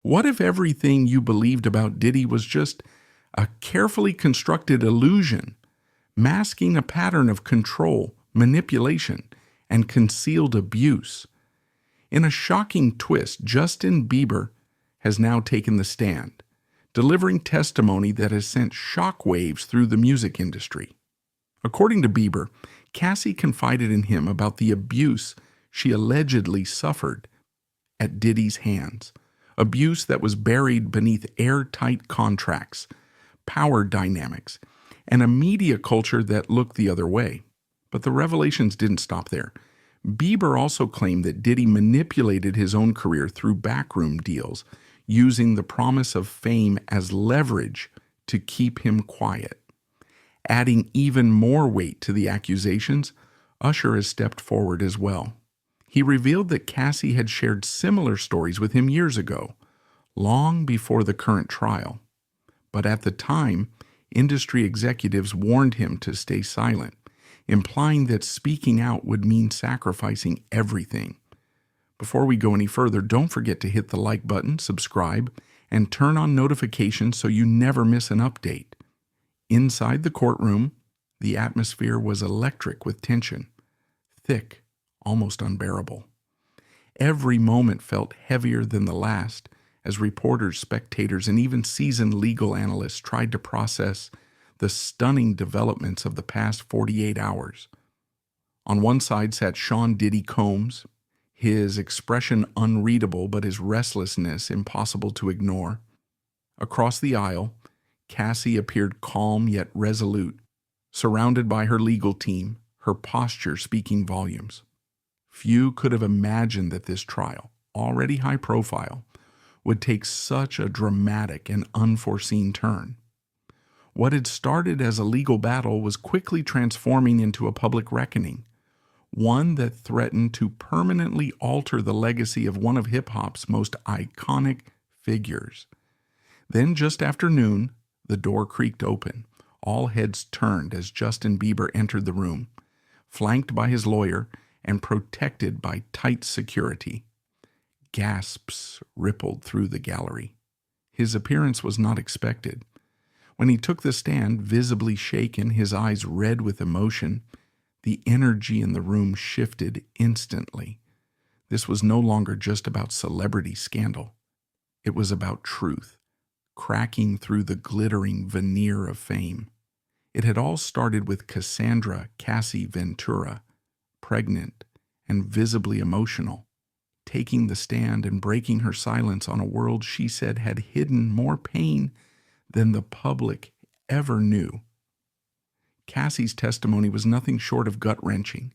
What if everything you believed about Diddy was just a carefully constructed illusion, masking a pattern of control, manipulation, and concealed abuse? In a shocking twist, Justin Bieber has now taken the stand, delivering testimony that has sent shockwaves through the music industry. According to Bieber, Cassie confided in him about the abuse she allegedly suffered at Diddy's hands, abuse that was buried beneath airtight contracts, power dynamics, and a media culture that looked the other way. But the revelations didn't stop there. Bieber also claimed that Diddy manipulated his own career through backroom deals, using the promise of fame as leverage to keep him quiet. Adding even more weight to the accusations, Usher has stepped forward as well. He revealed that Cassie had shared similar stories with him years ago, long before the current trial. But at the time, industry executives warned him to stay silent, implying that speaking out would mean sacrificing everything. Before we go any further, don't forget to hit the like button, subscribe, and turn on notifications so you never miss an update. Inside the courtroom, the atmosphere was electric with tension, thick, almost unbearable. Every moment felt heavier than the last as reporters, spectators, and even seasoned legal analysts tried to process the stunning developments of the past 48 hours. On one side sat Sean Diddy Combs, his expression unreadable but his restlessness impossible to ignore. Across the aisle, Cassie appeared calm yet resolute, surrounded by her legal team, her posture speaking volumes. Few could have imagined that this trial, already high profile, would take such a dramatic and unforeseen turn. What had started as a legal battle was quickly transforming into a public reckoning, one that threatened to permanently alter the legacy of one of hip-hop's most iconic figures. Then, just after noon, the door creaked open. All heads turned as Justin Bieber entered the room, flanked by his lawyer and protected by tight security. Gasps rippled through the gallery. His appearance was not expected. When he took the stand, visibly shaken, his eyes red with emotion, the energy in the room shifted instantly. This was no longer just about celebrity scandal. It was about truth, cracking through the glittering veneer of fame. It had all started with Cassie Ventura, pregnant and visibly emotional, taking the stand and breaking her silence on a world she said had hidden more pain than the public ever knew. Cassie's testimony was nothing short of gut-wrenching,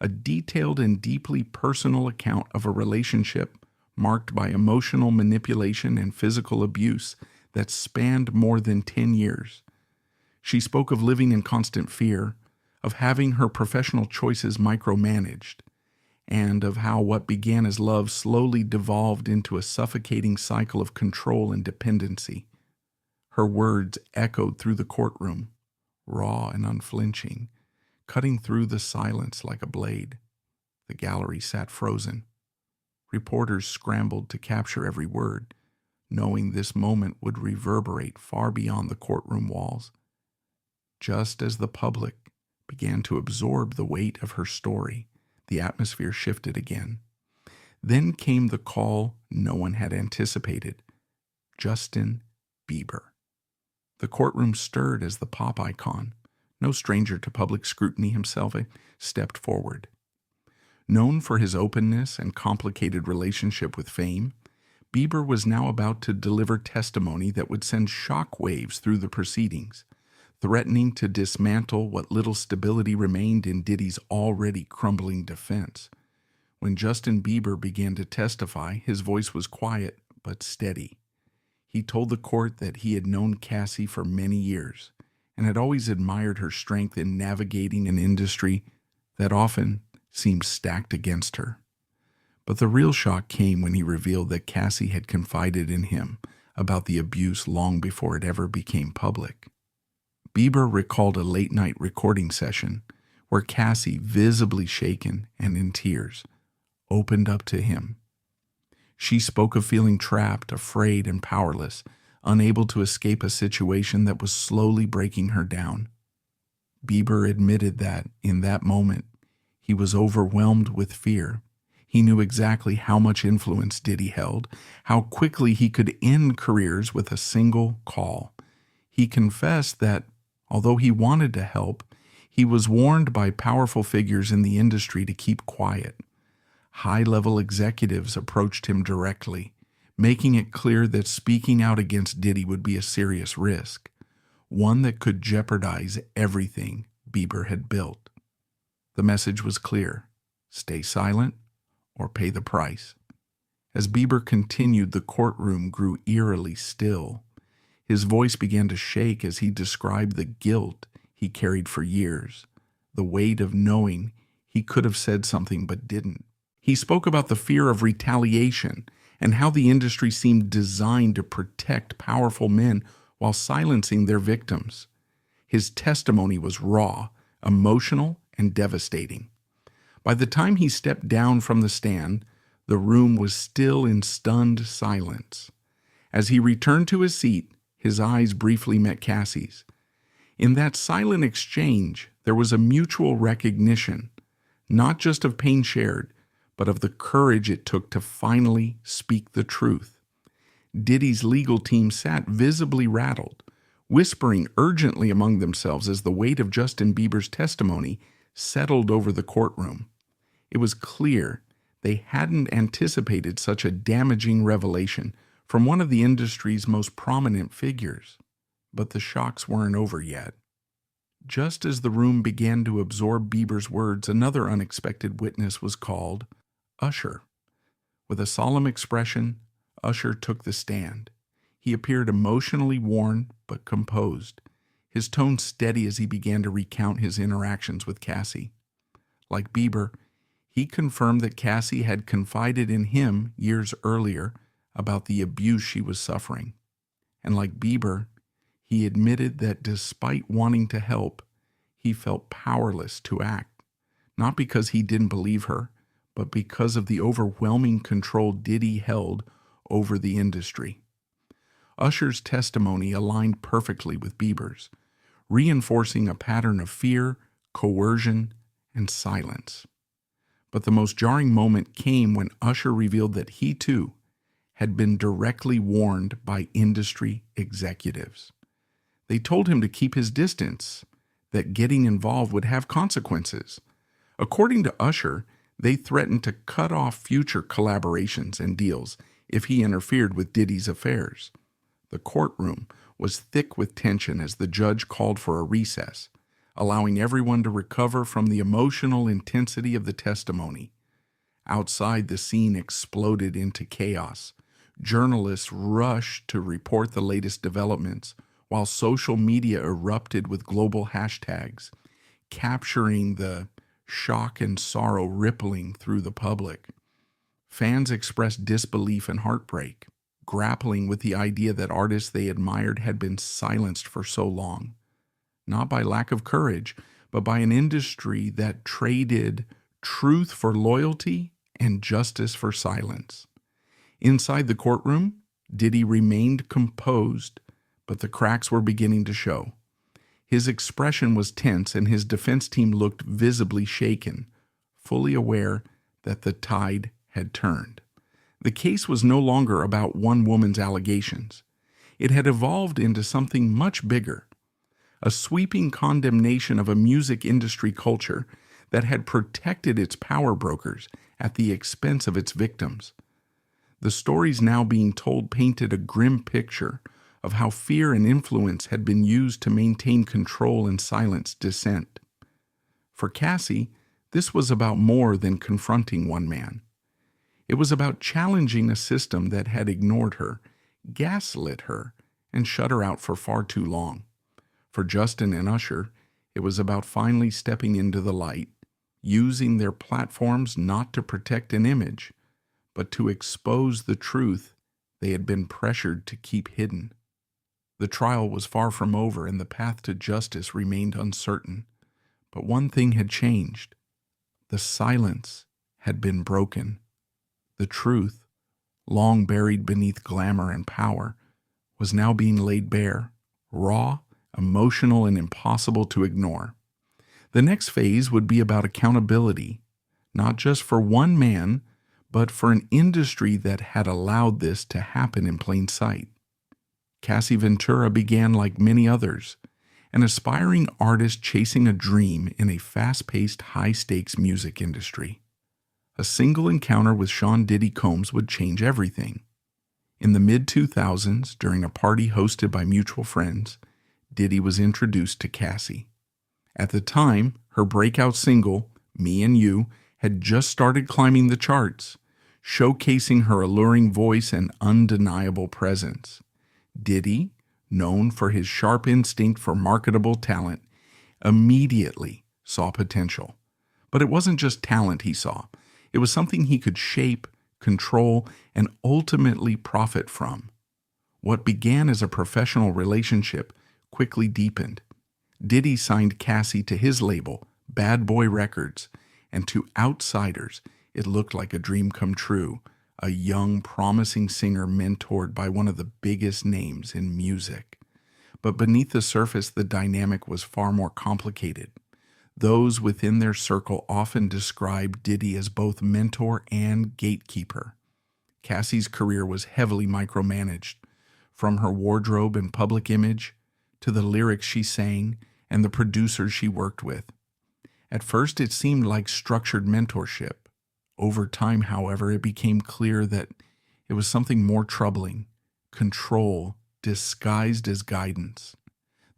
a detailed and deeply personal account of a relationship marked by emotional manipulation and physical abuse that spanned more than 10 years. She spoke of living in constant fear, of having her professional choices micromanaged, and of how what began as love slowly devolved into a suffocating cycle of control and dependency. Her words echoed through the courtroom, raw and unflinching, cutting through the silence like a blade. The gallery sat frozen. Reporters scrambled to capture every word, knowing this moment would reverberate far beyond the courtroom walls. Just as the public began to absorb the weight of her story, the atmosphere shifted again. Then came the call no one had anticipated: Justin Bieber. The courtroom stirred as the pop icon, no stranger to public scrutiny himself, stepped forward. Known for his openness and complicated relationship with fame, Bieber was now about to deliver testimony that would send shockwaves through the proceedings, threatening to dismantle what little stability remained in Diddy's already crumbling defense. When Justin Bieber began to testify, his voice was quiet but steady. He told the court that he had known Cassie for many years and had always admired her strength in navigating an industry that often seemed stacked against her. But the real shock came when he revealed that Cassie had confided in him about the abuse long before it ever became public. Bieber recalled a late-night recording session where Cassie, visibly shaken and in tears, opened up to him. She spoke of feeling trapped, afraid, and powerless, unable to escape a situation that was slowly breaking her down. Bieber admitted that, in that moment, he was overwhelmed with fear. He knew exactly how much influence Diddy held, how quickly he could end careers with a single call. He confessed that, although he wanted to help, he was warned by powerful figures in the industry to keep quiet. High-level executives approached him directly, making it clear that speaking out against Diddy would be a serious risk, one that could jeopardize everything Bieber had built. The message was clear: stay silent or pay the price. As Bieber continued, the courtroom grew eerily still. His voice began to shake as he described the guilt he carried for years, the weight of knowing he could have said something but didn't. He spoke about the fear of retaliation and how the industry seemed designed to protect powerful men while silencing their victims. His testimony was raw, emotional, and devastating. By the time he stepped down from the stand, the room was still in stunned silence. As he returned to his seat, his eyes briefly met Cassie's. In that silent exchange, there was a mutual recognition, not just of pain shared, but of the courage it took to finally speak the truth. Diddy's legal team sat visibly rattled, whispering urgently among themselves as the weight of Justin Bieber's testimony settled over the courtroom. It was clear they hadn't anticipated such a damaging revelation from one of the industry's most prominent figures. But the shocks weren't over yet. Just as the room began to absorb Bieber's words, another unexpected witness was called: Usher. With a solemn expression, Usher took the stand. He appeared emotionally worn but composed, his tone steady as he began to recount his interactions with Cassie. Like Bieber, he confirmed that Cassie had confided in him years earlier about the abuse she was suffering. And like Bieber, he admitted that despite wanting to help, he felt powerless to act, not because he didn't believe her, but because of the overwhelming control Diddy held over the industry. Usher's testimony aligned perfectly with Bieber's, reinforcing a pattern of fear, coercion, and silence. But the most jarring moment came when Usher revealed that he, too, had been directly warned by industry executives. They told him to keep his distance, that getting involved would have consequences. According to Usher, they threatened to cut off future collaborations and deals if he interfered with Diddy's affairs. The courtroom was thick with tension as the judge called for a recess, allowing everyone to recover from the emotional intensity of the testimony. Outside, the scene exploded into chaos. Journalists rushed to report the latest developments, while social media erupted with global hashtags, capturing the shock and sorrow rippling through the public. Fans expressed disbelief and heartbreak, grappling with the idea that artists they admired had been silenced for so long, not by lack of courage, but by an industry that traded truth for loyalty and justice for silence. Inside the courtroom, Diddy remained composed, but the cracks were beginning to show. His expression was tense and his defense team looked visibly shaken, fully aware that the tide had turned. The case was no longer about one woman's allegations. It had evolved into something much bigger, a sweeping condemnation of a music industry culture that had protected its power brokers at the expense of its victims. The stories now being told painted a grim picture of how fear and influence had been used to maintain control and silence dissent. For Cassie, this was about more than confronting one man. It was about challenging a system that had ignored her, gaslit her, and shut her out for far too long. For Justin and Usher, it was about finally stepping into the light, using their platforms not to protect an image, but to expose the truth they had been pressured to keep hidden. The trial was far from over and the path to justice remained uncertain. But one thing had changed. The silence had been broken. The truth long buried beneath glamour and power, was now being laid bare, raw, emotional, and impossible to ignore. The next phase would be about accountability, not just for one man, but for an industry that had allowed this to happen in plain sight. Cassie Ventura began like many others, an aspiring artist chasing a dream in a fast-paced, high-stakes music industry. A single encounter with Sean Diddy Combs would change everything. In the mid-2000s, during a party hosted by mutual friends, Diddy was introduced to Cassie. At the time, her breakout single, Me and You, had just started climbing the charts, showcasing her alluring voice and undeniable presence. Diddy, known for his sharp instinct for marketable talent, immediately saw potential. But it wasn't just talent he saw. It was something he could shape, control, and ultimately profit from. What began as a professional relationship quickly deepened. Diddy signed Cassie to his label, Bad Boy Records, and to outsiders, it looked like a dream come true, a young, promising singer mentored by one of the biggest names in music. But beneath the surface, the dynamic was far more complicated. Those within their circle often described Diddy as both mentor and gatekeeper. Cassie's career was heavily micromanaged, from her wardrobe and public image to the lyrics she sang and the producers she worked with. At first, it seemed like structured mentorship. Over time, however, it became clear that it was something more troubling: control disguised as guidance.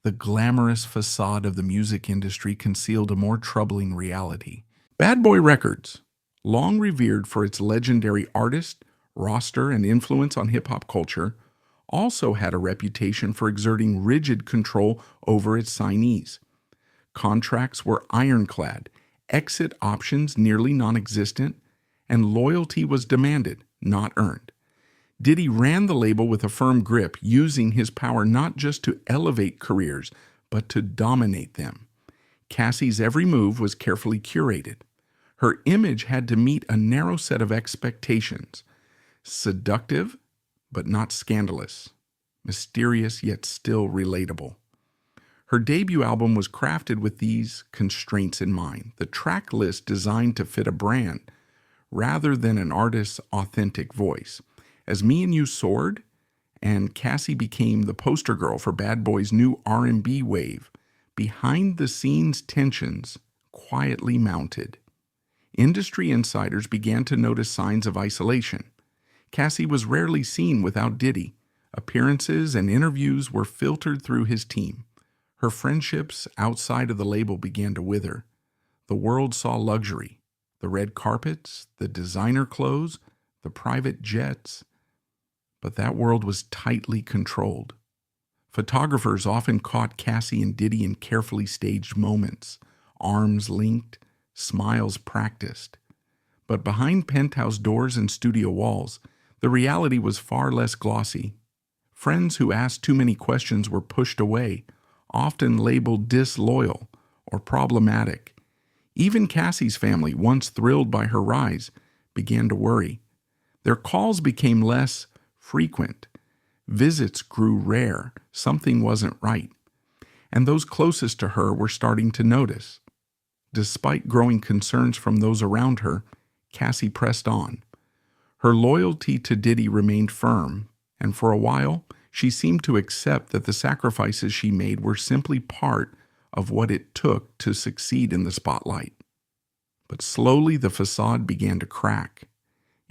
The glamorous facade of the music industry concealed a more troubling reality. Bad Boy Records, long revered for its legendary artist, roster, and influence on hip-hop culture, also had a reputation for exerting rigid control over its signees. Contracts were ironclad, exit options nearly non-existent, and loyalty was demanded, not earned. Diddy ran the label with a firm grip, using his power not just to elevate careers, but to dominate them. Cassie's every move was carefully curated. Her image had to meet a narrow set of expectations: seductive, but not scandalous; mysterious, yet still relatable. Her debut album was crafted with these constraints in mind, the track list designed to fit a brand, rather than an artist's authentic voice. As Me and You soared, and Cassie became the poster girl for Bad Boy's new R&B wave, behind-the-scenes tensions quietly mounted. Industry insiders began to notice signs of isolation. Cassie was rarely seen without Diddy. Appearances and interviews were filtered through his team. Her friendships outside of the label began to wither. The world saw luxury: the red carpets, the designer clothes, the private jets. But that world was tightly controlled. Photographers often caught Cassie and Diddy in carefully staged moments, arms linked, smiles practiced. But behind penthouse doors and studio walls, the reality was far less glossy. Friends who asked too many questions were pushed away, often labeled disloyal or problematic. Even Cassie's family, once thrilled by her rise, began to worry. Their calls became less frequent. Visits grew rare. Something wasn't right. And those closest to her were starting to notice. Despite growing concerns from those around her, Cassie pressed on. Her loyalty to Diddy remained firm, and for a while, she seemed to accept that the sacrifices she made were simply part of what it took to succeed in the spotlight. But slowly the facade began to crack.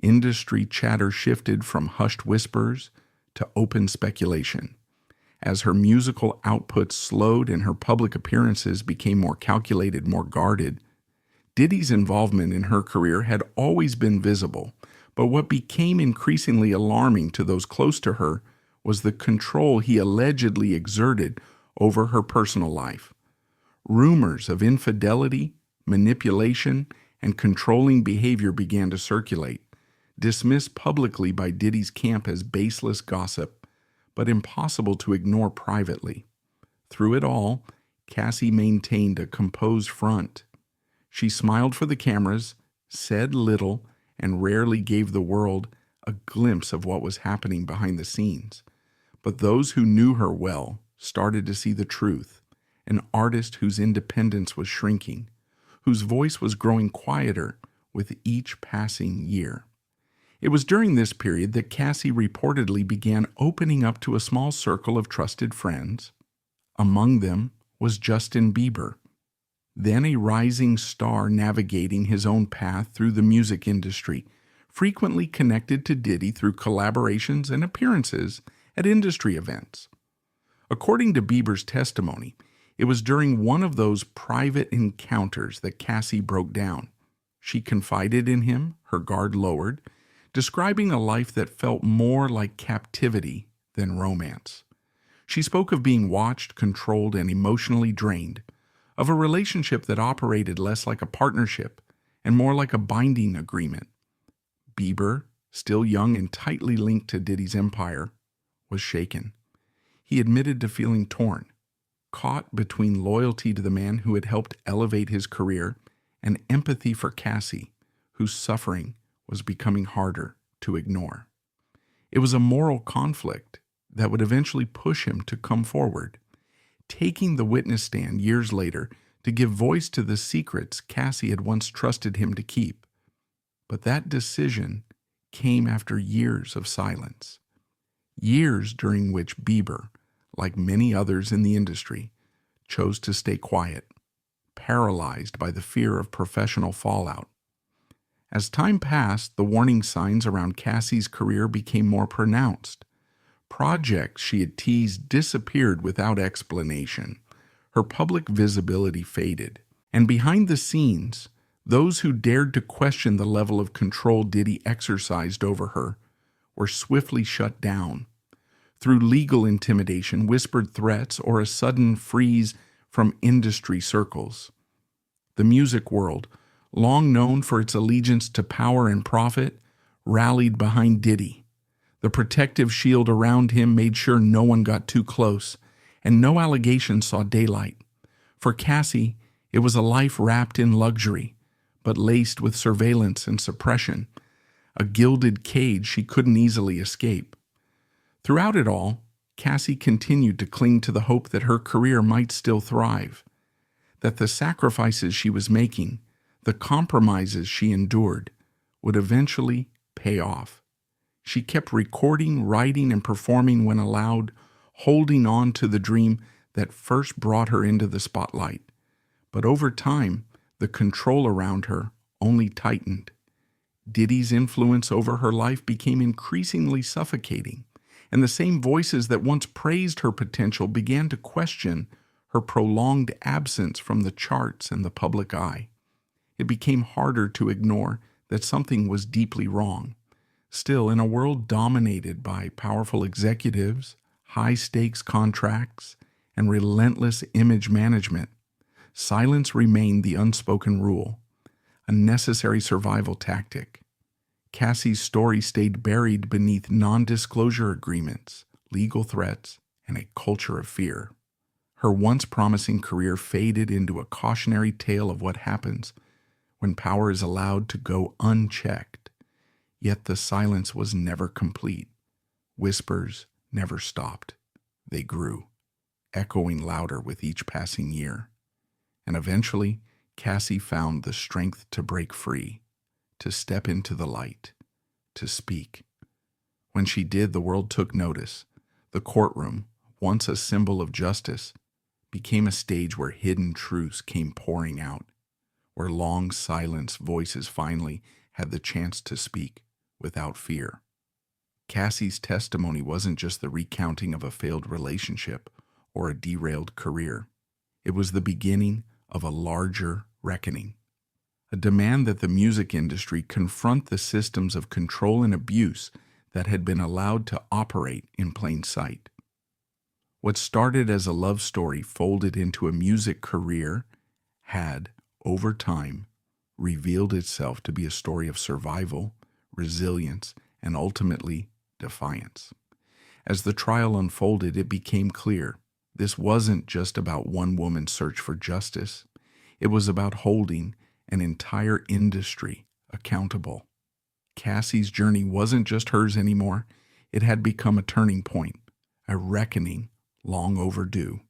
Industry chatter shifted from hushed whispers to open speculation. As her musical output slowed and her public appearances became more calculated, more guarded, Diddy's involvement in her career had always been visible, but what became increasingly alarming to those close to her was the control he allegedly exerted over her personal life. Rumors of infidelity, manipulation, and controlling behavior began to circulate, dismissed publicly by Diddy's camp as baseless gossip, but impossible to ignore privately. Through it all, Cassie maintained a composed front. She smiled for the cameras, said little, and rarely gave the world a glimpse of what was happening behind the scenes. But those who knew her well started to see the truth, an artist whose independence was shrinking, whose voice was growing quieter with each passing year. It was during this period that Cassie reportedly began opening up to a small circle of trusted friends. Among them was Justin Bieber, then a rising star navigating his own path through the music industry, frequently connected to Diddy through collaborations and appearances at industry events. According to Bieber's testimony, it was during one of those private encounters that Cassie broke down. She confided in him, her guard lowered, describing a life that felt more like captivity than romance. She spoke of being watched, controlled, and emotionally drained, of a relationship that operated less like a partnership and more like a binding agreement. Bieber, still young and tightly linked to Diddy's empire, was shaken. He admitted to feeling torn, caught between loyalty to the man who had helped elevate his career and empathy for Cassie, whose suffering was becoming harder to ignore. It was a moral conflict that would eventually push him to come forward, taking the witness stand years later to give voice to the secrets Cassie had once trusted him to keep. But that decision came after years of silence, years during which Bieber, like many others in the industry, chose to stay quiet, paralyzed by the fear of professional fallout. As time passed, the warning signs around Cassie's career became more pronounced. Projects she had teased disappeared without explanation. Her public visibility faded. And behind the scenes, those who dared to question the level of control Diddy exercised over her were swiftly shut down. Through legal intimidation, whispered threats, or a sudden freeze from industry circles. The music world, long known for its allegiance to power and profit, rallied behind Diddy. The protective shield around him made sure no one got too close, and no allegation saw daylight. For Cassie, it was a life wrapped in luxury, but laced with surveillance and suppression, a gilded cage she couldn't easily escape. Throughout it all, Cassie continued to cling to the hope that her career might still thrive, that the sacrifices she was making, the compromises she endured, would eventually pay off. She kept recording, writing, and performing when allowed, holding on to the dream that first brought her into the spotlight. But over time, the control around her only tightened. Diddy's influence over her life became increasingly suffocating, and the same voices that once praised her potential began to question her prolonged absence from the charts and the public eye. It became harder to ignore that something was deeply wrong. Still, in a world dominated by powerful executives, high-stakes contracts, and relentless image management, silence remained the unspoken rule, a necessary survival tactic. Cassie's story stayed buried beneath non-disclosure agreements, legal threats, and a culture of fear. Her once promising career faded into a cautionary tale of what happens when power is allowed to go unchecked. Yet the silence was never complete. Whispers never stopped. They grew, echoing louder with each passing year. And eventually, Cassie found the strength to break free, to step into the light, to speak. When she did, the world took notice. The courtroom, once a symbol of justice, became a stage where hidden truths came pouring out, where long silenced voices finally had the chance to speak without fear. Cassie's testimony wasn't just the recounting of a failed relationship or a derailed career. It was the beginning of a larger reckoning, a demand that the music industry confront the systems of control and abuse that had been allowed to operate in plain sight. What started as a love story folded into a music career had, over time, revealed itself to be a story of survival, resilience, and ultimately defiance. As the trial unfolded, it became clear this wasn't just about one woman's search for justice. It was about holding an entire industry accountable. Cassie's journey wasn't just hers anymore. It had become a turning point, a reckoning long overdue.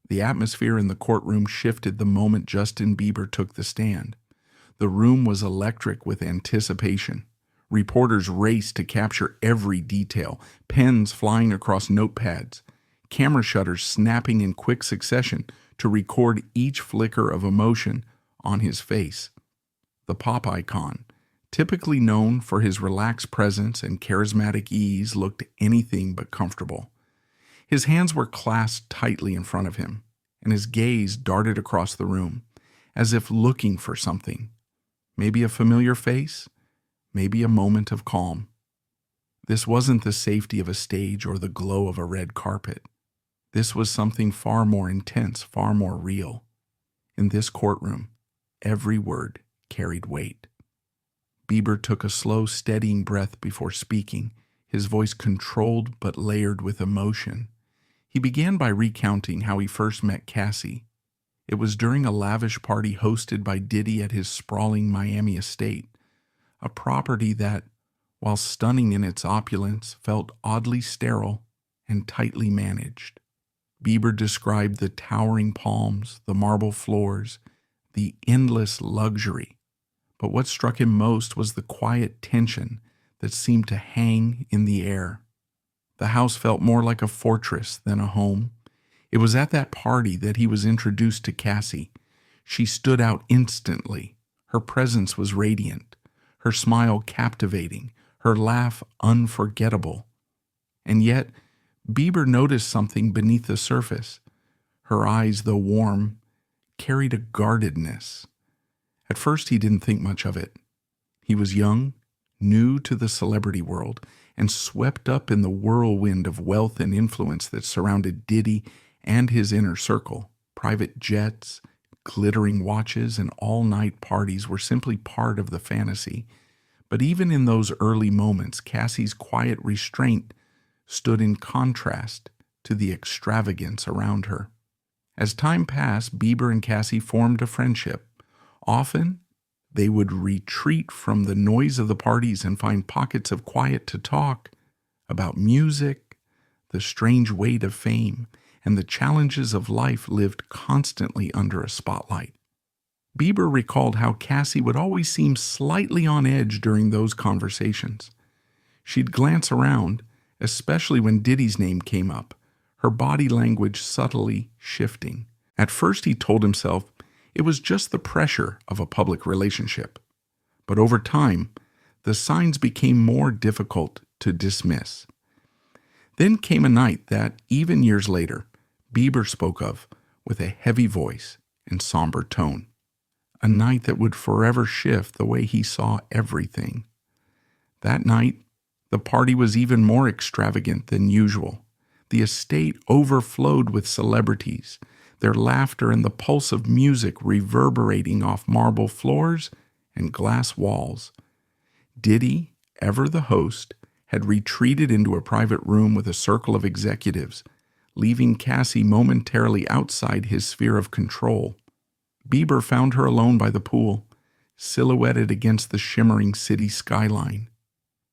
The atmosphere in the courtroom shifted the moment Justin Bieber took the stand. The room was electric with anticipation. Reporters raced to capture every detail, pens flying across notepads, camera shutters snapping in quick succession to record each flicker of emotion on his face. The pop icon, typically known for his relaxed presence and charismatic ease, looked anything but comfortable. His hands were clasped tightly in front of him, and his gaze darted across the room, as if looking for something. Maybe a familiar face, maybe a moment of calm. This wasn't the safety of a stage or the glow of a red carpet. This was something far more intense, far more real. In this courtroom, every word carried weight. Bieber took a slow, steadying breath before speaking, his voice controlled but layered with emotion. He began by recounting how he first met Cassie. It was during a lavish party hosted by Diddy at his sprawling Miami estate, a property that, while stunning in its opulence, felt oddly sterile and tightly managed. Bieber described the towering palms, the marble floors, the endless luxury. But what struck him most was the quiet tension that seemed to hang in the air. The house felt more like a fortress than a home. It was at that party that he was introduced to Cassie. She stood out instantly. Her presence was radiant, her smile captivating, her laugh unforgettable. And yet, Bieber noticed something beneath the surface. Her eyes, though warm, carried a guardedness. At first, he didn't think much of it. He was young, new to the celebrity world, and swept up in the whirlwind of wealth and influence that surrounded Diddy and his inner circle. Private jets, glittering watches, and all-night parties were simply part of the fantasy. But even in those early moments, Cassie's quiet restraint stood in contrast to the extravagance around her. As time passed, Bieber and Cassie formed a friendship. Often, they would retreat from the noise of the parties and find pockets of quiet to talk about music, the strange weight of fame, and the challenges of life lived constantly under a spotlight. Bieber recalled how Cassie would always seem slightly on edge during those conversations. She'd glance around, especially when Diddy's name came up, her body language subtly shifting. At first, he told himself it was just the pressure of a public relationship. But over time, the signs became more difficult to dismiss. Then came a night that, even years later, Bieber spoke of with a heavy voice and somber tone. A night that would forever shift the way he saw everything. That night, the party was even more extravagant than usual. The estate overflowed with celebrities, their laughter and the pulse of music reverberating off marble floors and glass walls. Diddy, ever the host, had retreated into a private room with a circle of executives, leaving Cassie momentarily outside his sphere of control. Bieber found her alone by the pool, silhouetted against the shimmering city skyline.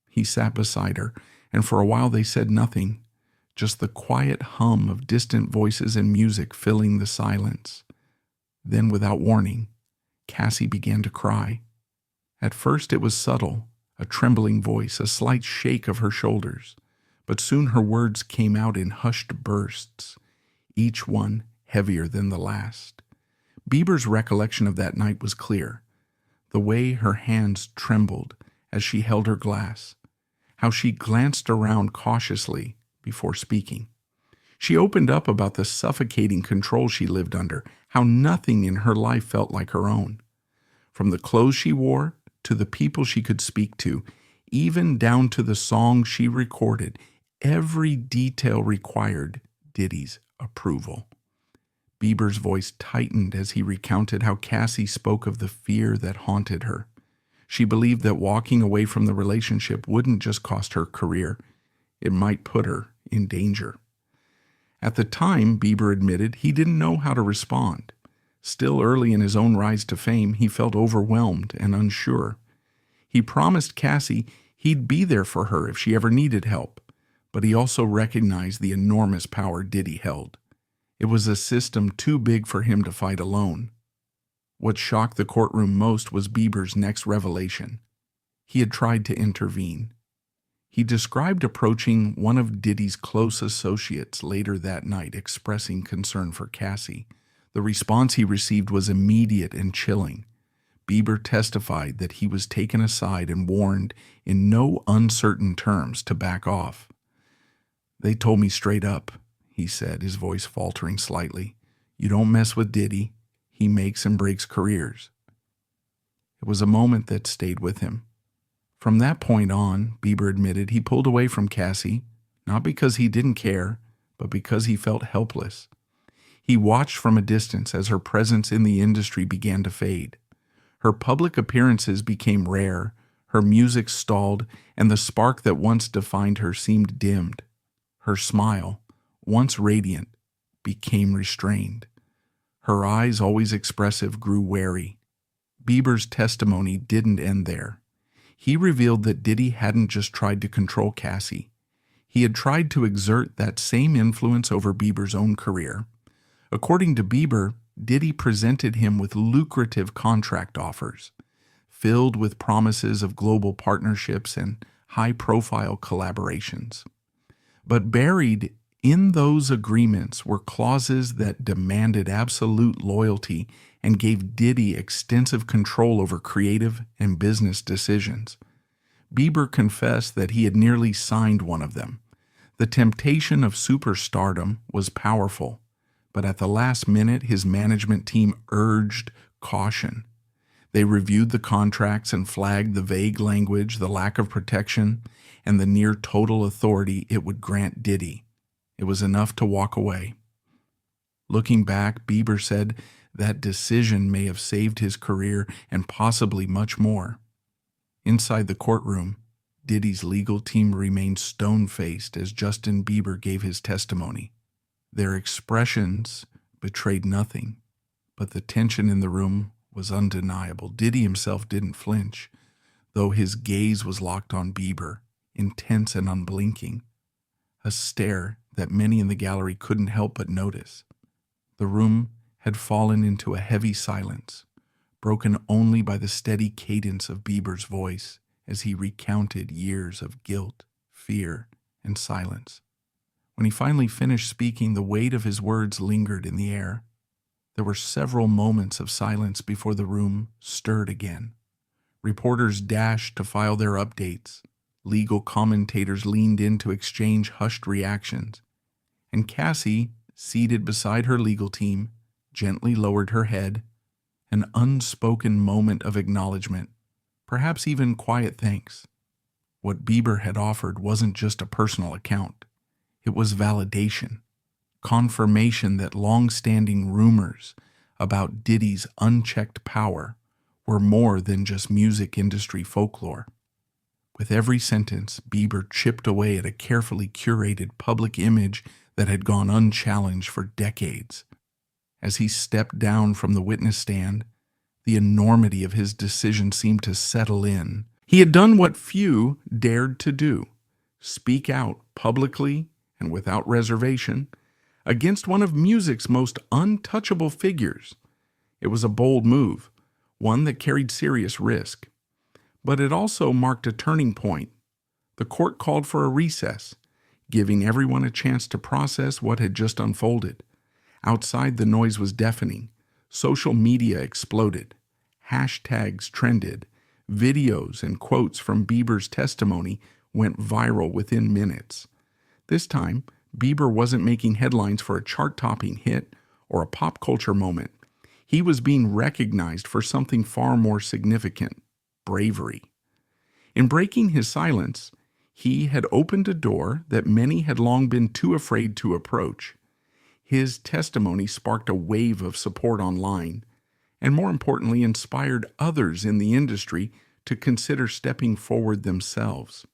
He sat beside her, and for a while they said nothing, just the quiet hum of distant voices and music filling the silence. Then, without warning, Cassie began to cry. At first it was subtle, a trembling voice, a slight shake of her shoulders, but soon her words came out in hushed bursts, each one heavier than the last. Bieber's recollection of that night was clear. The way her hands trembled as she held her glass, how she glanced around cautiously before speaking. She opened up about the suffocating control she lived under, how nothing in her life felt like her own. From the clothes she wore to the people she could speak to, even down to the songs she recorded, every detail required Diddy's approval. Bieber's voice tightened as he recounted how Cassie spoke of the fear that haunted her. She believed that walking away from the relationship wouldn't just cost her career, it might put her in danger. At the time, Bieber admitted he didn't know how to respond. Still early in his own rise to fame, he felt overwhelmed and unsure. He promised Cassie he'd be there for her if she ever needed help, but he also recognized the enormous power Diddy held. It was a system too big for him to fight alone. What shocked the courtroom most was Bieber's next revelation. He had tried to intervene. He described approaching one of Diddy's close associates later that night, expressing concern for Cassie. The response he received was immediate and chilling. Bieber testified that he was taken aside and warned in no uncertain terms to back off. "They told me straight up," he said, his voice faltering slightly. "You don't mess with Diddy. He makes and breaks careers." It was a moment that stayed with him. From that point on, Bieber admitted, he pulled away from Cassie, not because he didn't care, but because he felt helpless. He watched from a distance as her presence in the industry began to fade. Her public appearances became rare, her music stalled, and the spark that once defined her seemed dimmed. Her smile, once radiant, became restrained. Her eyes, always expressive, grew wary. Bieber's testimony didn't end there. He revealed that Diddy hadn't just tried to control Cassie. He had tried to exert that same influence over Bieber's own career. According to Bieber, Diddy presented him with lucrative contract offers, filled with promises of global partnerships and high-profile collaborations. But buried in those agreements were clauses that demanded absolute loyalty and gave Diddy extensive control over creative and business decisions. Bieber confessed that he had nearly signed one of them. The temptation of superstardom was powerful, but at the last minute his management team urged caution. They reviewed the contracts and flagged the vague language, the lack of protection, and the near total authority it would grant Diddy. It was enough to walk away. Looking back, Bieber said that decision may have saved his career and possibly much more. Inside the courtroom, Diddy's legal team remained stone-faced as Justin Bieber gave his testimony. Their expressions betrayed nothing, but the tension in the room was undeniable. Diddy himself didn't flinch, though his gaze was locked on Bieber, intense and unblinking, a stare that many in the gallery couldn't help but notice. The room had fallen into a heavy silence, broken only by the steady cadence of Bieber's voice as he recounted years of guilt, fear, and silence. When he finally finished speaking, the weight of his words lingered in the air. There were several moments of silence before the room stirred again. Reporters dashed to file their updates. Legal commentators leaned in to exchange hushed reactions. And Cassie, seated beside her legal team, gently lowered her head, an unspoken moment of acknowledgement, perhaps even quiet thanks. What Bieber had offered wasn't just a personal account. It was validation, confirmation that long-standing rumors about Diddy's unchecked power were more than just music industry folklore. With every sentence, Bieber chipped away at a carefully curated public image that had gone unchallenged for decades. As he stepped down from the witness stand, the enormity of his decision seemed to settle in. He had done what few dared to do: speak out publicly and without reservation against one of music's most untouchable figures. It was a bold move, one that carried serious risk. But it also marked a turning point. The court called for a recess, giving everyone a chance to process what had just unfolded. Outside, the noise was deafening. Social media exploded. Hashtags trended. Videos and quotes from Bieber's testimony went viral within minutes. This time, Bieber wasn't making headlines for a chart-topping hit or a pop culture moment. He was being recognized for something far more significant: bravery. In breaking his silence, he had opened a door that many had long been too afraid to approach. His testimony sparked a wave of support online, and more importantly, inspired others in the industry to consider stepping forward themselves.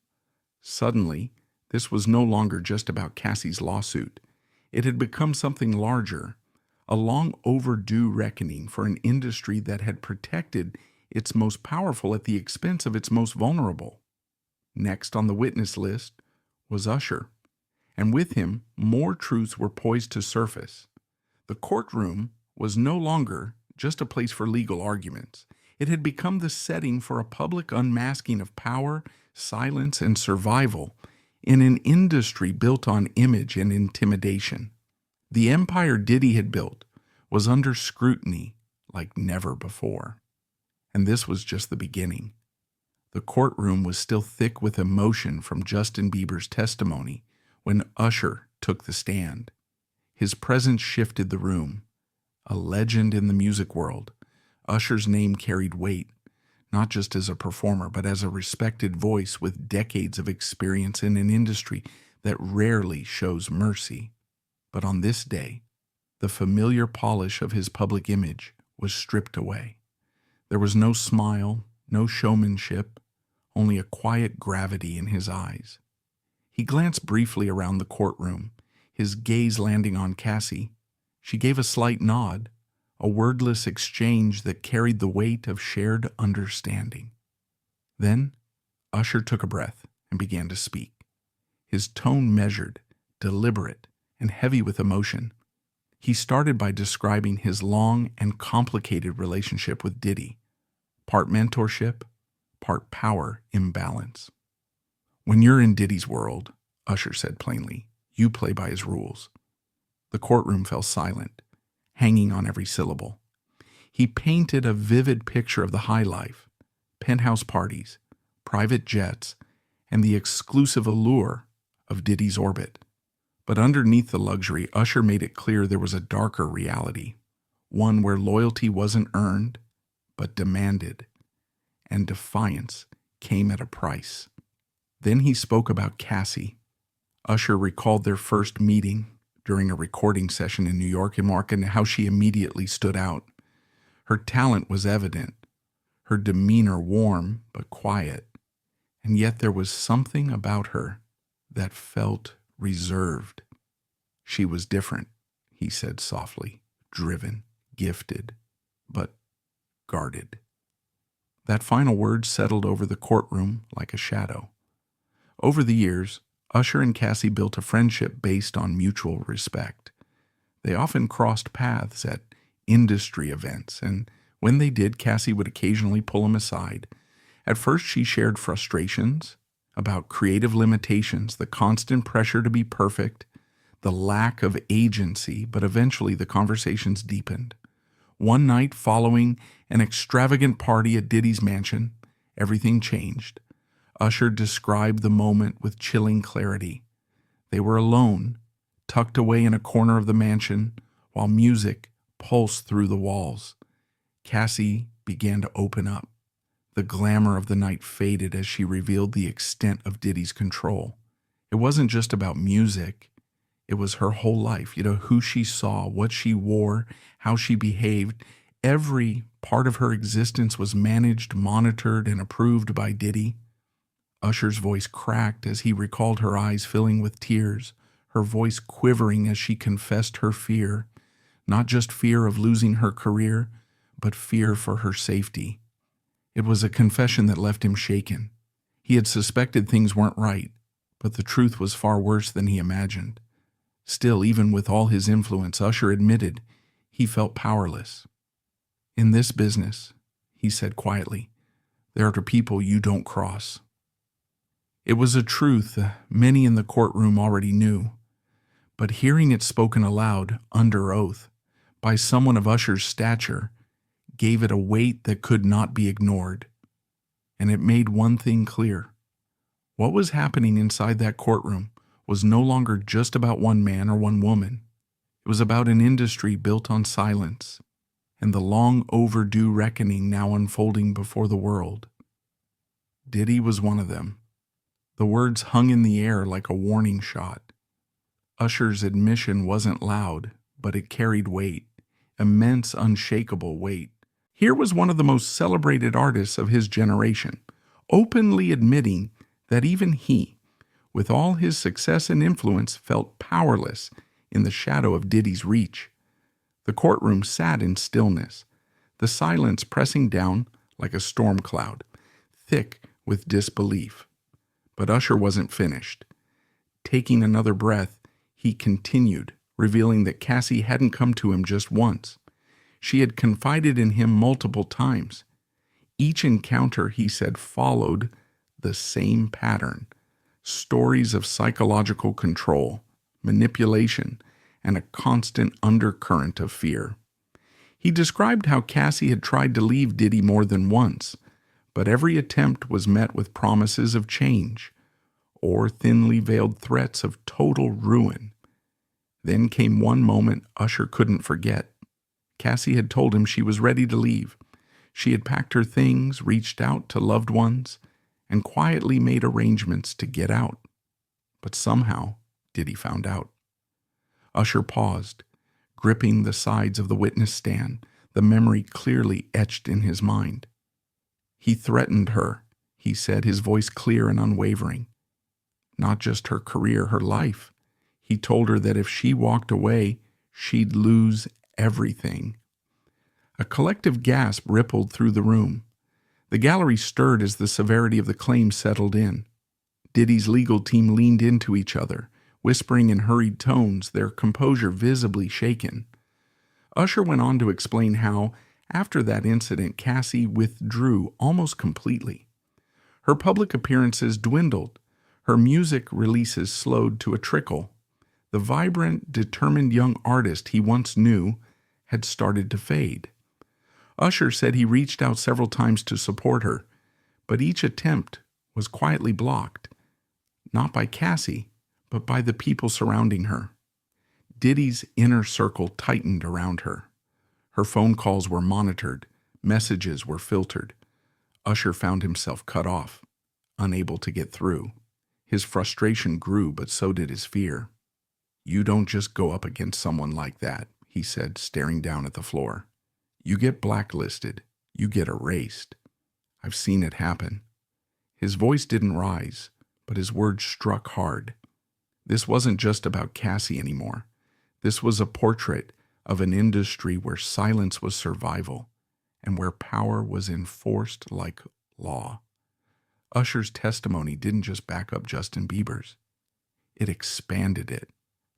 Suddenly, this was no longer just about Cassie's lawsuit. It had become something larger, a long overdue reckoning for an industry that had protected its most powerful at the expense of its most vulnerable. Next on the witness list was Usher, and with him, more truths were poised to surface. The courtroom was no longer just a place for legal arguments. It had become the setting for a public unmasking of power, silence, and survival in an industry built on image and intimidation. The empire Diddy had built was under scrutiny like never before. And this was just the beginning. The courtroom was still thick with emotion from Justin Bieber's testimony when Usher took the stand. His presence shifted the room. A legend in the music world, Usher's name carried weight, not just as a performer, but as a respected voice with decades of experience in an industry that rarely shows mercy. But on this day, the familiar polish of his public image was stripped away. There was no smile, no showmanship, only a quiet gravity in his eyes. He glanced briefly around the courtroom, his gaze landing on Cassie. She gave a slight nod, a wordless exchange that carried the weight of shared understanding. Then, Usher took a breath and began to speak, his tone measured, deliberate, and heavy with emotion. He started by describing his long and complicated relationship with Diddy, part mentorship, part power imbalance. When you're in Diddy's world, Usher said plainly, you play by his rules. The courtroom fell silent, hanging on every syllable. He painted a vivid picture of the high life, penthouse parties, private jets, and the exclusive allure of Diddy's orbit. But underneath the luxury, Usher made it clear there was a darker reality, one where loyalty wasn't earned, but demanded, and defiance came at a price. Then he spoke about Cassie. Usher recalled their first meeting during a recording session in New York and how she immediately stood out. Her talent was evident, her demeanor warm but quiet, and yet there was something about her that felt reserved. She was different, he said softly, driven, gifted, but guarded. That final word settled over the courtroom like a shadow. Over the years, Usher and Cassie built a friendship based on mutual respect. They often crossed paths at industry events, and when they did, Cassie would occasionally pull him aside. At first, she shared frustrations about creative limitations, the constant pressure to be perfect, the lack of agency, but eventually the conversations deepened. One night following an extravagant party at Diddy's mansion, everything changed. Usher described the moment with chilling clarity. They were alone, tucked away in a corner of the mansion, while music pulsed through the walls. Cassie began to open up. The glamour of the night faded as she revealed the extent of Diddy's control. It wasn't just about music. It was her whole life, who she saw, what she wore, how she behaved. Every part of her existence was managed, monitored, and approved by Diddy. Usher's voice cracked as he recalled her eyes filling with tears, her voice quivering as she confessed her fear, not just fear of losing her career, but fear for her safety. It was a confession that left him shaken. He had suspected things weren't right, but the truth was far worse than he imagined. Still, even with all his influence, Usher admitted he felt powerless. In this business, he said quietly, there are people you don't cross. It was a truth many in the courtroom already knew, but hearing it spoken aloud, under oath, by someone of Usher's stature, gave it a weight that could not be ignored. And it made one thing clear. What was happening inside that courtroom was no longer just about one man or one woman. It was about an industry built on silence, and the long overdue reckoning now unfolding before the world. Diddy was one of them. The words hung in the air like a warning shot. Usher's admission wasn't loud, but it carried weight, immense, unshakable weight. Here was one of the most celebrated artists of his generation, openly admitting that even he, with all his success and influence, felt powerless in the shadow of Diddy's reach. The courtroom sat in stillness, the silence pressing down like a storm cloud, thick with disbelief. But Usher wasn't finished. Taking another breath, he continued, revealing that Cassie hadn't come to him just once. She had confided in him multiple times. Each encounter, he said, followed the same pattern: stories of psychological control, manipulation, and a constant undercurrent of fear. He described how Cassie had tried to leave Diddy more than once, but every attempt was met with promises of change or thinly veiled threats of total ruin. Then came one moment Usher couldn't forget. Cassie had told him she was ready to leave. She had packed her things, reached out to loved ones, and quietly made arrangements to get out. But somehow, Diddy found out. Usher paused, gripping the sides of the witness stand, the memory clearly etched in his mind. He threatened her, he said, his voice clear and unwavering. Not just her career, her life. He told her that if she walked away, she'd lose everything. A collective gasp rippled through the room. The gallery stirred as the severity of the claim settled in. Diddy's legal team leaned into each other, whispering in hurried tones, their composure visibly shaken. Usher went on to explain how, after that incident, Cassie withdrew almost completely. Her public appearances dwindled. Her music releases slowed to a trickle. The vibrant, determined young artist he once knew had started to fade. Usher said he reached out several times to support her, but each attempt was quietly blocked, not by Cassie, but by the people surrounding her. Diddy's inner circle tightened around her. Her phone calls were monitored, messages were filtered. Usher found himself cut off, unable to get through. His frustration grew, but so did his fear. "You don't just go up against someone like that," he said, staring down at the floor. "You get blacklisted. You get erased. I've seen it happen." His voice didn't rise, but his words struck hard. This wasn't just about Cassie anymore. This was a portrait of an industry where silence was survival and where power was enforced like law. Usher's testimony didn't just back up Justin Bieber's. It expanded it,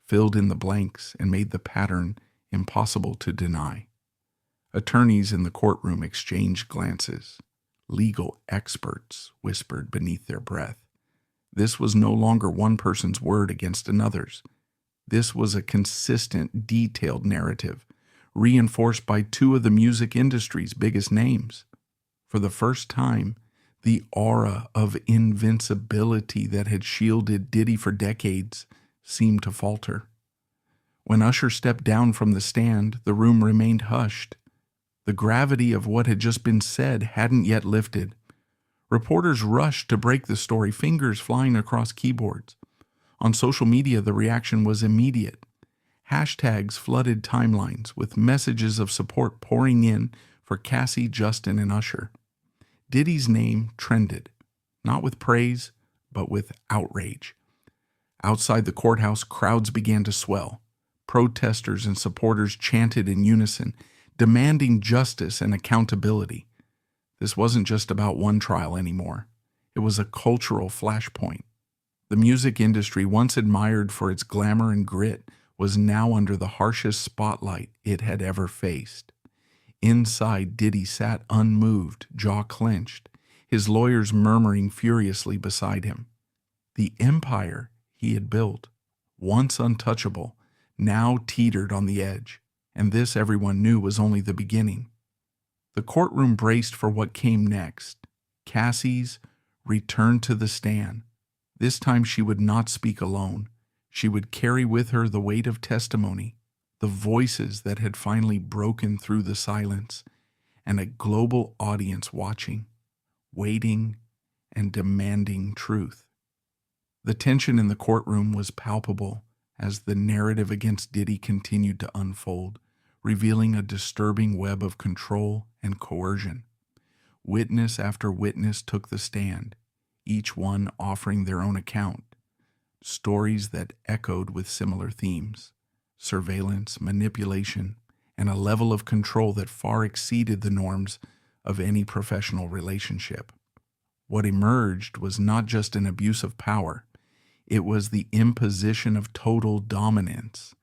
filled in the blanks, and made the pattern impossible to deny. Attorneys in the courtroom exchanged glances. Legal experts whispered beneath their breath. This was no longer one person's word against another's. This was a consistent, detailed narrative, reinforced by two of the music industry's biggest names. For the first time, the aura of invincibility that had shielded Diddy for decades seemed to falter. When Usher stepped down from the stand, the room remained hushed. The gravity of what had just been said hadn't yet lifted. Reporters rushed to break the story, fingers flying across keyboards. On social media, the reaction was immediate. Hashtags flooded timelines, with messages of support pouring in for Cassie, Justin, and Usher. Diddy's name trended, not with praise, but with outrage. Outside the courthouse, crowds began to swell. Protesters and supporters chanted in unison, demanding justice and accountability. This wasn't just about one trial anymore. It was a cultural flashpoint. The music industry, once admired for its glamour and grit, was now under the harshest spotlight it had ever faced. Inside, Diddy sat unmoved, jaw clenched, his lawyers murmuring furiously beside him. The empire he had built, once untouchable, now teetered on the edge, and this, everyone knew, was only the beginning. The courtroom braced for what came next. Cassie's return to the stand. This time she would not speak alone. She would carry with her the weight of testimony, the voices that had finally broken through the silence, and a global audience watching, waiting, and demanding truth. The tension in the courtroom was palpable as the narrative against Diddy continued to unfold, revealing a disturbing web of control and coercion. Witness after witness took the stand, each one offering their own account, stories that echoed with similar themes: surveillance, manipulation, and a level of control that far exceeded the norms of any professional relationship. What emerged was not just an abuse of power, it was the imposition of total dominance,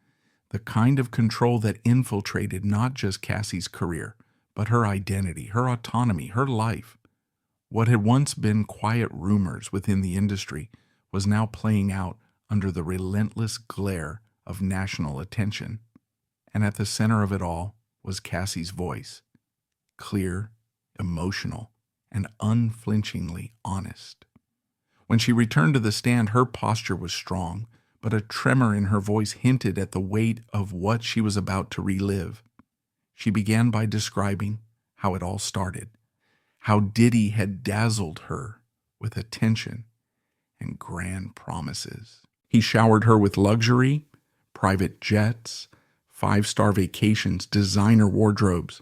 the kind of control that infiltrated not just Cassie's career, but her identity, her autonomy, her life. What had once been quiet rumors within the industry was now playing out under the relentless glare of national attention. And at the center of it all was Cassie's voice, clear, emotional, and unflinchingly honest. When she returned to the stand, her posture was strong, but a tremor in her voice hinted at the weight of what she was about to relive. She began by describing how it all started, how Diddy had dazzled her with attention and grand promises. He showered her with luxury, private jets, five-star vacations, designer wardrobes.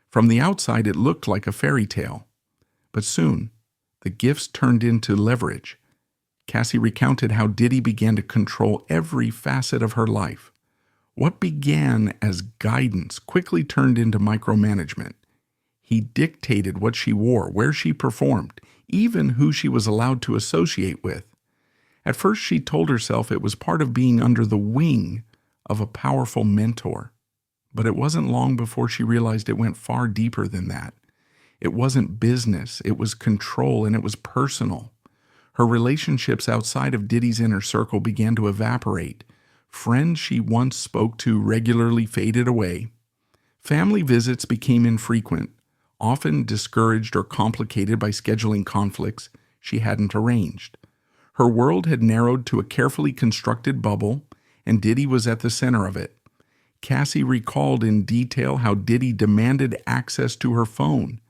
From the outside, it looked like a fairy tale. But soon, the gifts turned into leverage. Cassie recounted how Diddy began to control every facet of her life. What began as guidance quickly turned into micromanagement. He dictated what she wore, where she performed, even who she was allowed to associate with. At first, she told herself it was part of being under the wing of a powerful mentor. But it wasn't long before she realized it went far deeper than that. It wasn't business, it was control, and it was personal. Her relationships outside of Diddy's inner circle began to evaporate. Friends she once spoke to regularly faded away. Family visits became infrequent, often discouraged or complicated by scheduling conflicts she hadn't arranged. Her world had narrowed to a carefully constructed bubble, and Diddy was at the center of it. Cassie recalled in detail how Diddy demanded access to her phone.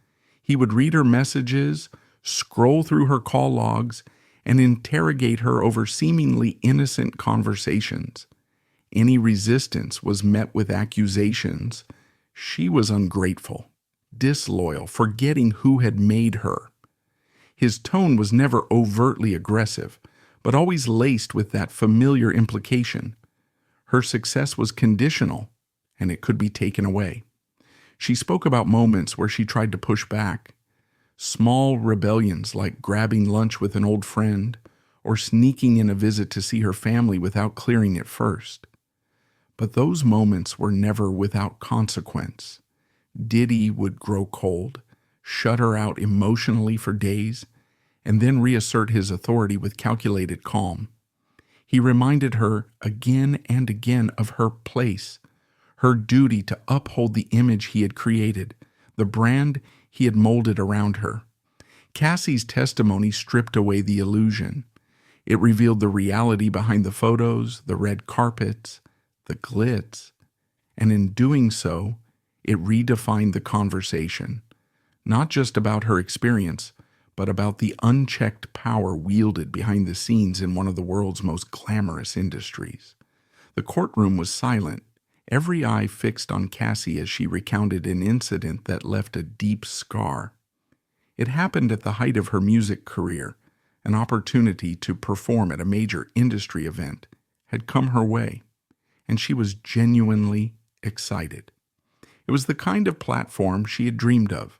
He would read her messages, scroll through her call logs, and interrogate her over seemingly innocent conversations. Any resistance was met with accusations. She was ungrateful, disloyal, forgetting who had made her. His tone was never overtly aggressive, but always laced with that familiar implication. Her success was conditional, and it could be taken away. She spoke about moments where she tried to push back, small rebellions like grabbing lunch with an old friend or sneaking in a visit to see her family without clearing it first. But those moments were never without consequence. Diddy would grow cold, shut her out emotionally for days, and then reassert his authority with calculated calm. He reminded her again and again of her place, her duty to uphold the image he had created, the brand he had molded around her. Cassie's testimony stripped away the illusion. It revealed the reality behind the photos, the red carpets, the glitz, and in doing so, it redefined the conversation, not just about her experience, but about the unchecked power wielded behind the scenes in one of the world's most glamorous industries. The courtroom was silent, every eye fixed on Cassie as she recounted an incident that left a deep scar. It happened at the height of her music career. An opportunity to perform at a major industry event had come her way, and she was genuinely excited. It was the kind of platform she had dreamed of,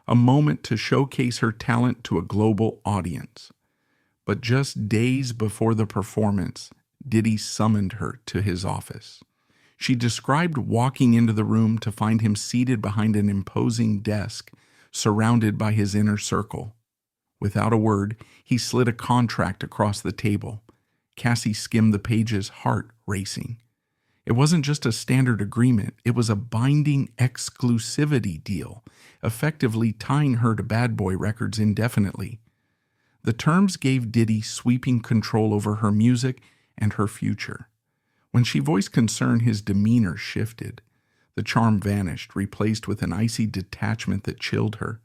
a moment to showcase her talent to a global audience. But just days before the performance, Diddy summoned her to his office. She described walking into the room to find him seated behind an imposing desk, surrounded by his inner circle. Without a word, he slid a contract across the table. Cassie skimmed the pages, heart racing. It wasn't just a standard agreement, it was a binding exclusivity deal, effectively tying her to Bad Boy Records indefinitely. The terms gave Diddy sweeping control over her music and her future. When she voiced concern, his demeanor shifted. The charm vanished, replaced with an icy detachment that chilled her.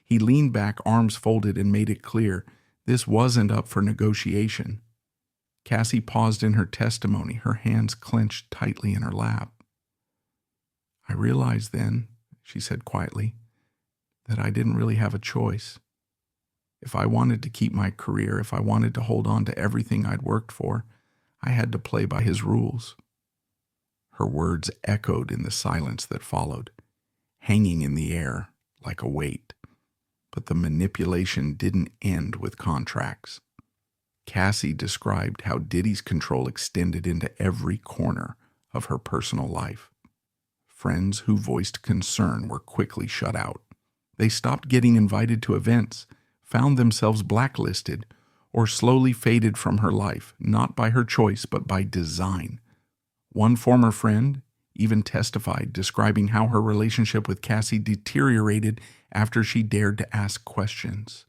He leaned back, arms folded, and made it clear this wasn't up for negotiation. Cassie paused in her testimony, her hands clenched tightly in her lap. "I realized then," she said quietly, "that I didn't really have a choice. If I wanted to keep my career, if I wanted to hold on to everything I'd worked for, I had to play by his rules." Her words echoed in the silence that followed, hanging in the air like a weight. But the manipulation didn't end with contracts. Cassie described how Diddy's control extended into every corner of her personal life. Friends who voiced concern were quickly shut out. They stopped getting invited to events, found themselves blacklisted, or slowly faded from her life, not by her choice but by design. One former friend even testified, describing how her relationship with Cassie deteriorated after she dared to ask questions.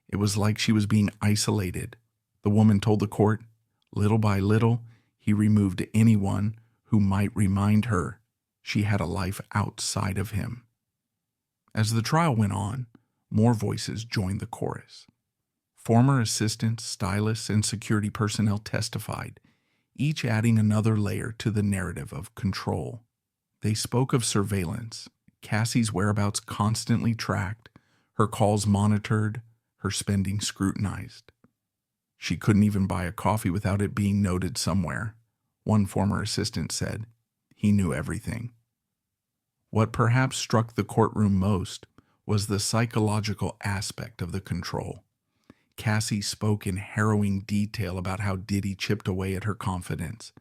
It was like she was being isolated. The woman told the court, little by little, he removed anyone who might remind her she had a life outside of him. As the trial went on, more voices joined the chorus. Former assistants, stylists, and security personnel testified, each adding another layer to the narrative of control. They spoke of surveillance, Cassie's whereabouts constantly tracked, her calls monitored, her spending scrutinized. She couldn't even buy a coffee without it being noted somewhere. One former assistant said, he knew everything. What perhaps struck the courtroom most was the psychological aspect of the control. Cassie spoke in harrowing detail about how Diddy chipped away at her confidence.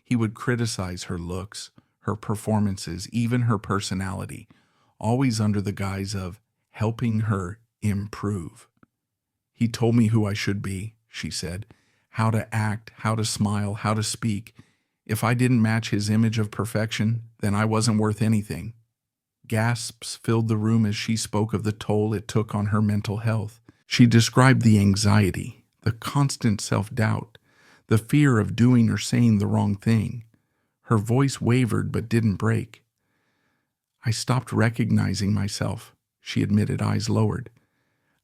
He would criticize her looks, her performances, even her personality, always under the guise of helping her improve. He told me who I should be, she said, how to act, how to smile, how to speak. If I didn't match his image of perfection, then I wasn't worth anything. Gasps filled the room as she spoke of the toll it took on her mental health. She described the anxiety, the constant self-doubt, the fear of doing or saying the wrong thing. Her voice wavered but didn't break. I stopped recognizing myself, she admitted, eyes lowered.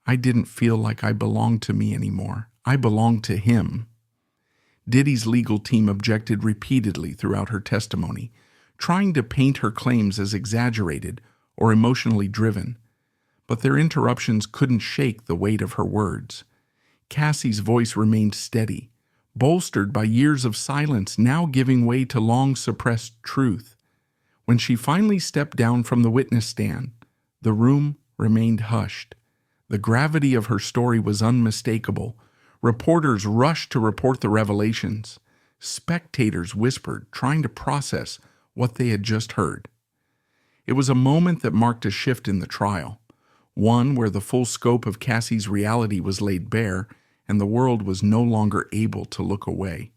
I didn't feel like I belonged to me anymore. I belonged to him. Diddy's legal team objected repeatedly throughout her testimony, trying to paint her claims as exaggerated or emotionally driven. But their interruptions couldn't shake the weight of her words. Cassie's voice remained steady, bolstered by years of silence now giving way to long-suppressed truth. When she finally stepped down from the witness stand, the room remained hushed. The gravity of her story was unmistakable. Reporters rushed to report the revelations. Spectators whispered, trying to process what they had just heard. It was a moment that marked a shift in the trial. One where the full scope of Cassie's reality was laid bare, and the world was no longer able to look away.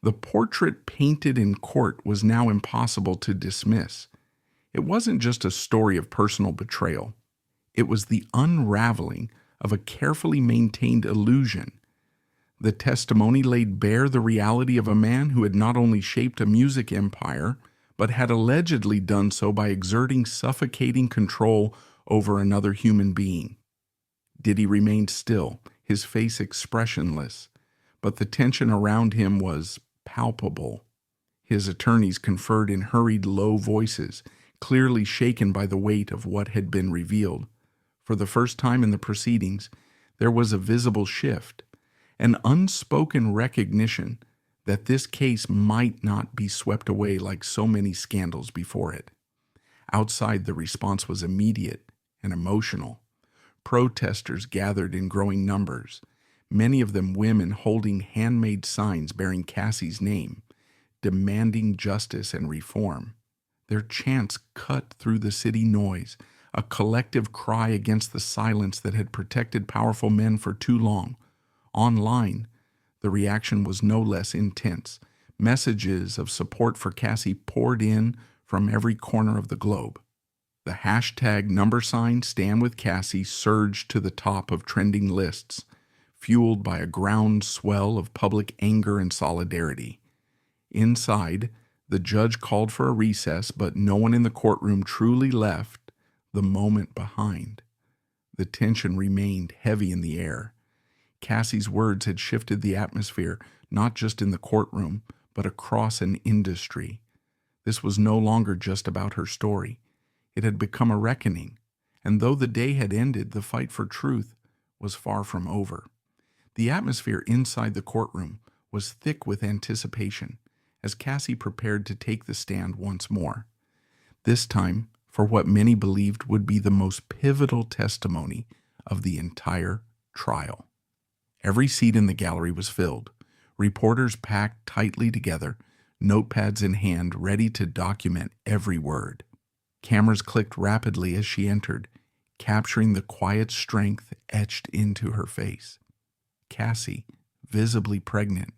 The portrait painted in court was now impossible to dismiss. It wasn't just a story of personal betrayal. It was the unraveling of a carefully maintained illusion. The testimony laid bare the reality of a man who had not only shaped a music empire, but had allegedly done so by exerting suffocating control over another human being. Diddy remained still, his face expressionless, but the tension around him was palpable. His attorneys conferred in hurried, low voices, clearly shaken by the weight of what had been revealed. For the first time in the proceedings, there was a visible shift, an unspoken recognition that this case might not be swept away like so many scandals before it. Outside, the response was immediate and emotional. Protesters gathered in growing numbers, many of them women holding handmade signs bearing Cassie's name, demanding justice and reform. Their chants cut through the city noise, a collective cry against the silence that had protected powerful men for too long. Online, the reaction was no less intense. Messages of support for Cassie poured in from every corner of the globe. The hashtag #StandWithCassie surged to the top of trending lists, fueled by a groundswell of public anger and solidarity. Inside, the judge called for a recess, but no one in the courtroom truly left the moment behind. The tension remained heavy in the air. Cassie's words had shifted the atmosphere, not just in the courtroom, but across an industry. This was no longer just about her story. It had become a reckoning, and though the day had ended, the fight for truth was far from over. The atmosphere inside the courtroom was thick with anticipation as Cassie prepared to take the stand once more. This time, for what many believed would be the most pivotal testimony of the entire trial. Every seat in the gallery was filled, reporters packed tightly together, notepads in hand, ready to document every word. Cameras clicked rapidly as she entered, capturing the quiet strength etched into her face. Cassie, visibly pregnant,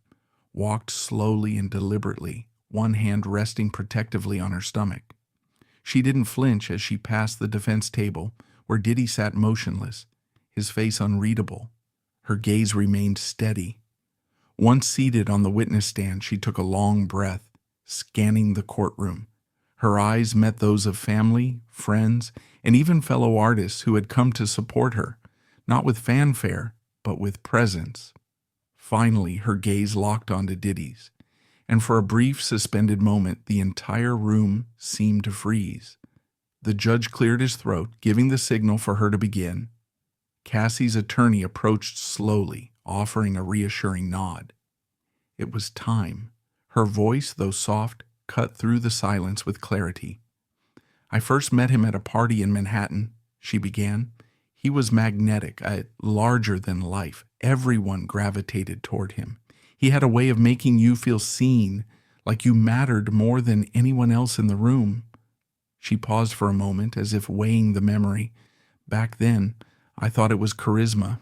walked slowly and deliberately, one hand resting protectively on her stomach. She didn't flinch as she passed the defense table, where Diddy sat motionless, his face unreadable. Her gaze remained steady. Once seated on the witness stand, she took a long breath, scanning the courtroom. Her eyes met those of family, friends, and even fellow artists who had come to support her, not with fanfare, but with presence. Finally, her gaze locked onto Diddy's, and for a brief, suspended moment, the entire room seemed to freeze. The judge cleared his throat, giving the signal for her to begin. Cassie's attorney approached slowly, offering a reassuring nod. It was time. Her voice, though soft, cut through the silence with clarity. "I first met him at a party in Manhattan," she began. "He was magnetic, larger than life. Everyone gravitated toward him. He had a way of making you feel seen, like you mattered more than anyone else in the room." She paused for a moment, as if weighing the memory. "Back then, I thought it was charisma.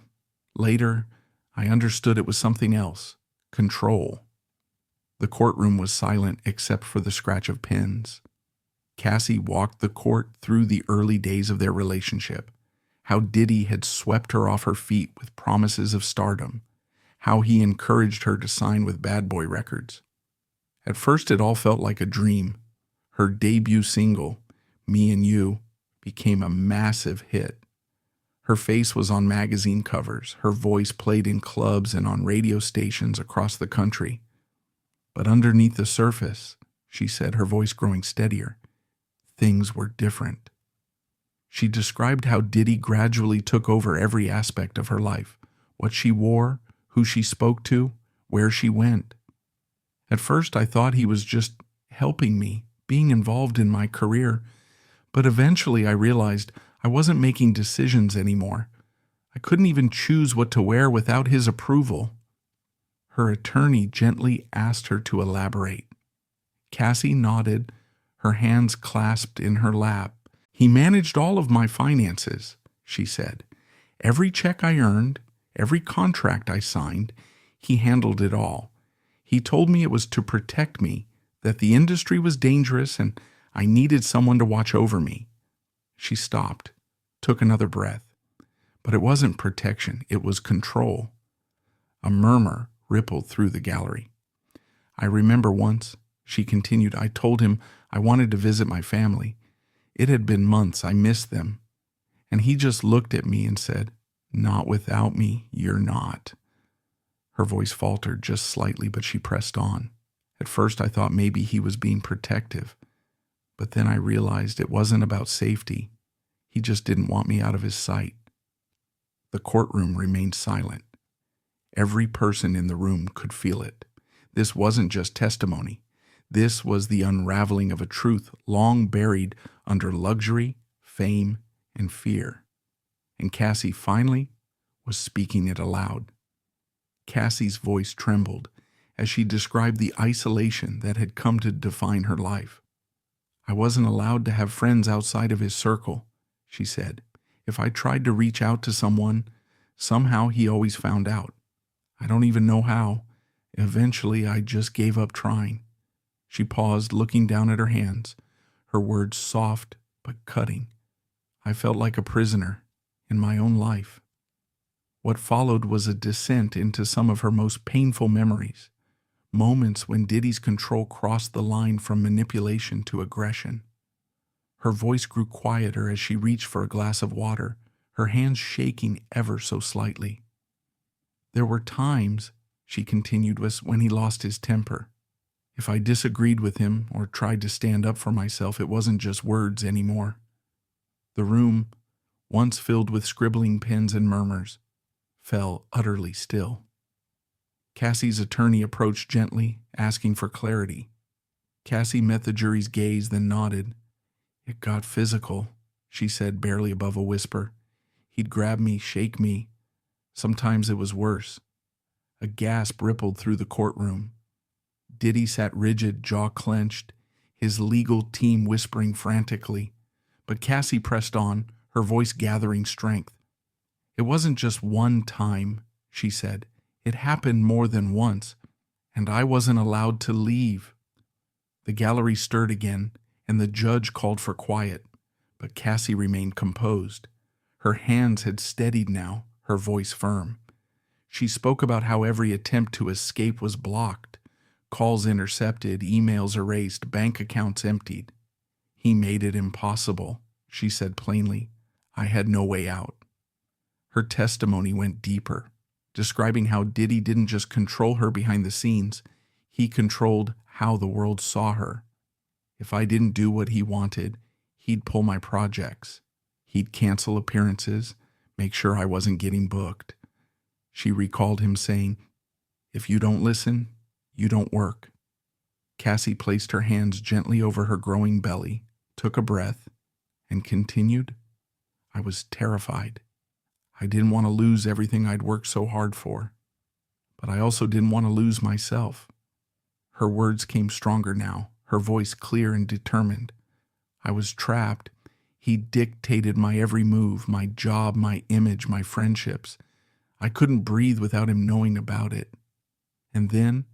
Later, I understood it was something else. Control." The courtroom was silent except for the scratch of pens. Cassie walked the court through the early days of their relationship. How Diddy had swept her off her feet with promises of stardom. How he encouraged her to sign with Bad Boy Records. At first it all felt like a dream. Her debut single, Me and You, became a massive hit. Her face was on magazine covers, her voice played in clubs and on radio stations across the country. But underneath the surface, she said, her voice growing steadier, things were different. She described how Diddy gradually took over every aspect of her life, what she wore, who she spoke to, where she went. At first I thought he was just helping me, being involved in my career, but eventually I realized I wasn't making decisions anymore. I couldn't even choose what to wear without his approval. Her attorney gently asked her to elaborate. Cassie nodded, her hands clasped in her lap. "He managed all of my finances," she said. "Every check I earned, every contract I signed, he handled it all. He told me it was to protect me, that the industry was dangerous and I needed someone to watch over me." She stopped, took another breath. But it wasn't protection, it was control. A murmur rippled through the gallery. "I remember once," she continued, "I told him I wanted to visit my family. It had been months, I missed them. And he just looked at me and said, 'Not without me, you're not.'" Her voice faltered just slightly, but she pressed on. At first I thought maybe he was being protective, but then I realized it wasn't about safety. He just didn't want me out of his sight. The courtroom remained silent. Every person in the room could feel it. This wasn't just testimony. This was the unraveling of a truth long buried under luxury, fame, and fear. And Cassie finally was speaking it aloud. Cassie's voice trembled as she described the isolation that had come to define her life. "I wasn't allowed to have friends outside of his circle," she said. "If I tried to reach out to someone, somehow he always found out. I don't even know how. Eventually, I just gave up trying." She paused, looking down at her hands, her words soft but cutting. "I felt like a prisoner in my own life." What followed was a descent into some of her most painful memories, moments when Diddy's control crossed the line from manipulation to aggression. Her voice grew quieter as she reached for a glass of water, her hands shaking ever so slightly. "There were times," she continued, "when he lost his temper. If I disagreed with him or tried to stand up for myself, it wasn't just words anymore." The room, once filled with scribbling pens and murmurs, fell utterly still. Cassie's attorney approached gently, asking for clarity. Cassie met the jury's gaze, then nodded. It got physical, she said barely above a whisper. He'd grab me, shake me. Sometimes it was worse. A gasp rippled through the courtroom. Diddy sat rigid, jaw clenched, his legal team whispering frantically. But Cassie pressed on, her voice gathering strength. It wasn't just one time, she said. It happened more than once, and I wasn't allowed to leave. The gallery stirred again, and the judge called for quiet, but Cassie remained composed. Her hands had steadied now, her voice firm. She spoke about how every attempt to escape was blocked, calls intercepted, emails erased, bank accounts emptied. He made it impossible, she said plainly. I had no way out. Her testimony went deeper, describing how Diddy didn't just control her behind the scenes, he controlled how the world saw her. If I didn't do what he wanted, he'd pull my projects. He'd cancel appearances, make sure I wasn't getting booked. She recalled him saying, "If you don't listen, you don't work." Cassie placed her hands gently over her growing belly, took a breath, and continued, "I was terrified. I didn't want to lose everything I'd worked so hard for, but I also didn't want to lose myself." Her words came stronger now, her voice clear and determined. I was trapped. He dictated my every move, my job, my image, my friendships. I couldn't breathe without him knowing about it. And then,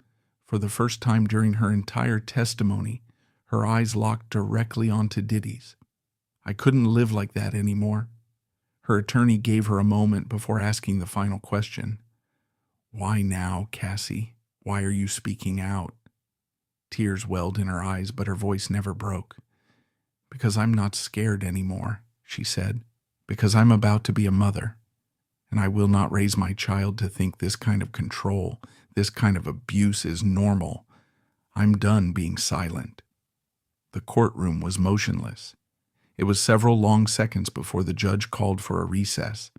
for the first time during her entire testimony, her eyes locked directly onto Diddy's. I couldn't live like that anymore. Her attorney gave her a moment before asking the final question. "Why now, Cassie? Why are you speaking out?" Tears welled in her eyes, but her voice never broke. "Because I'm not scared anymore," she said. "Because I'm about to be a mother, and I will not raise my child to think this kind of control, this kind of abuse is normal. I'm done being silent." The courtroom was motionless. It was several long seconds before the judge called for a recess.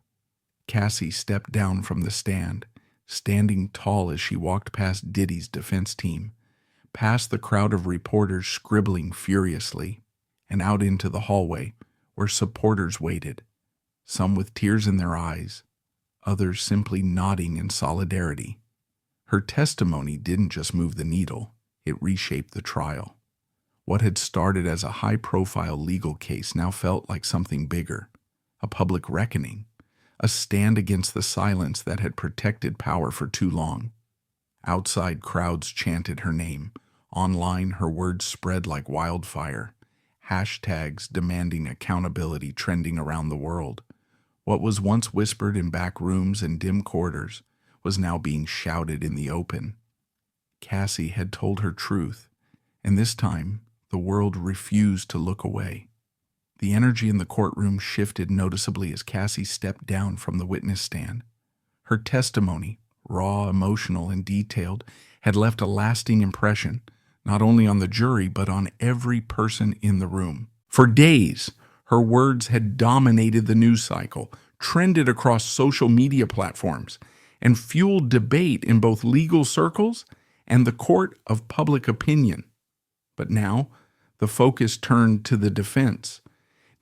Cassie stepped down from the stand, standing tall as she walked past Diddy's defense team, past the crowd of reporters scribbling furiously, and out into the hallway where supporters waited, some with tears in their eyes, others simply nodding in solidarity. Her testimony didn't just move the needle, it reshaped the trial. What had started as a high-profile legal case now felt like something bigger, a public reckoning, a stand against the silence that had protected power for too long. Outside crowds chanted her name. Online, her words spread like wildfire, hashtags demanding accountability trending around the world. What was once whispered in back rooms and dim corridors was now being shouted in the open. Cassie had told her truth, and this time the world refused to look away. The energy in the courtroom shifted noticeably as Cassie stepped down from the witness stand. Her testimony, raw, emotional, and detailed, had left a lasting impression, not only on the jury, but on every person in the room. For days, her words had dominated the news cycle, trended across social media platforms, and fueled debate in both legal circles and the court of public opinion. But now, the focus turned to the defense.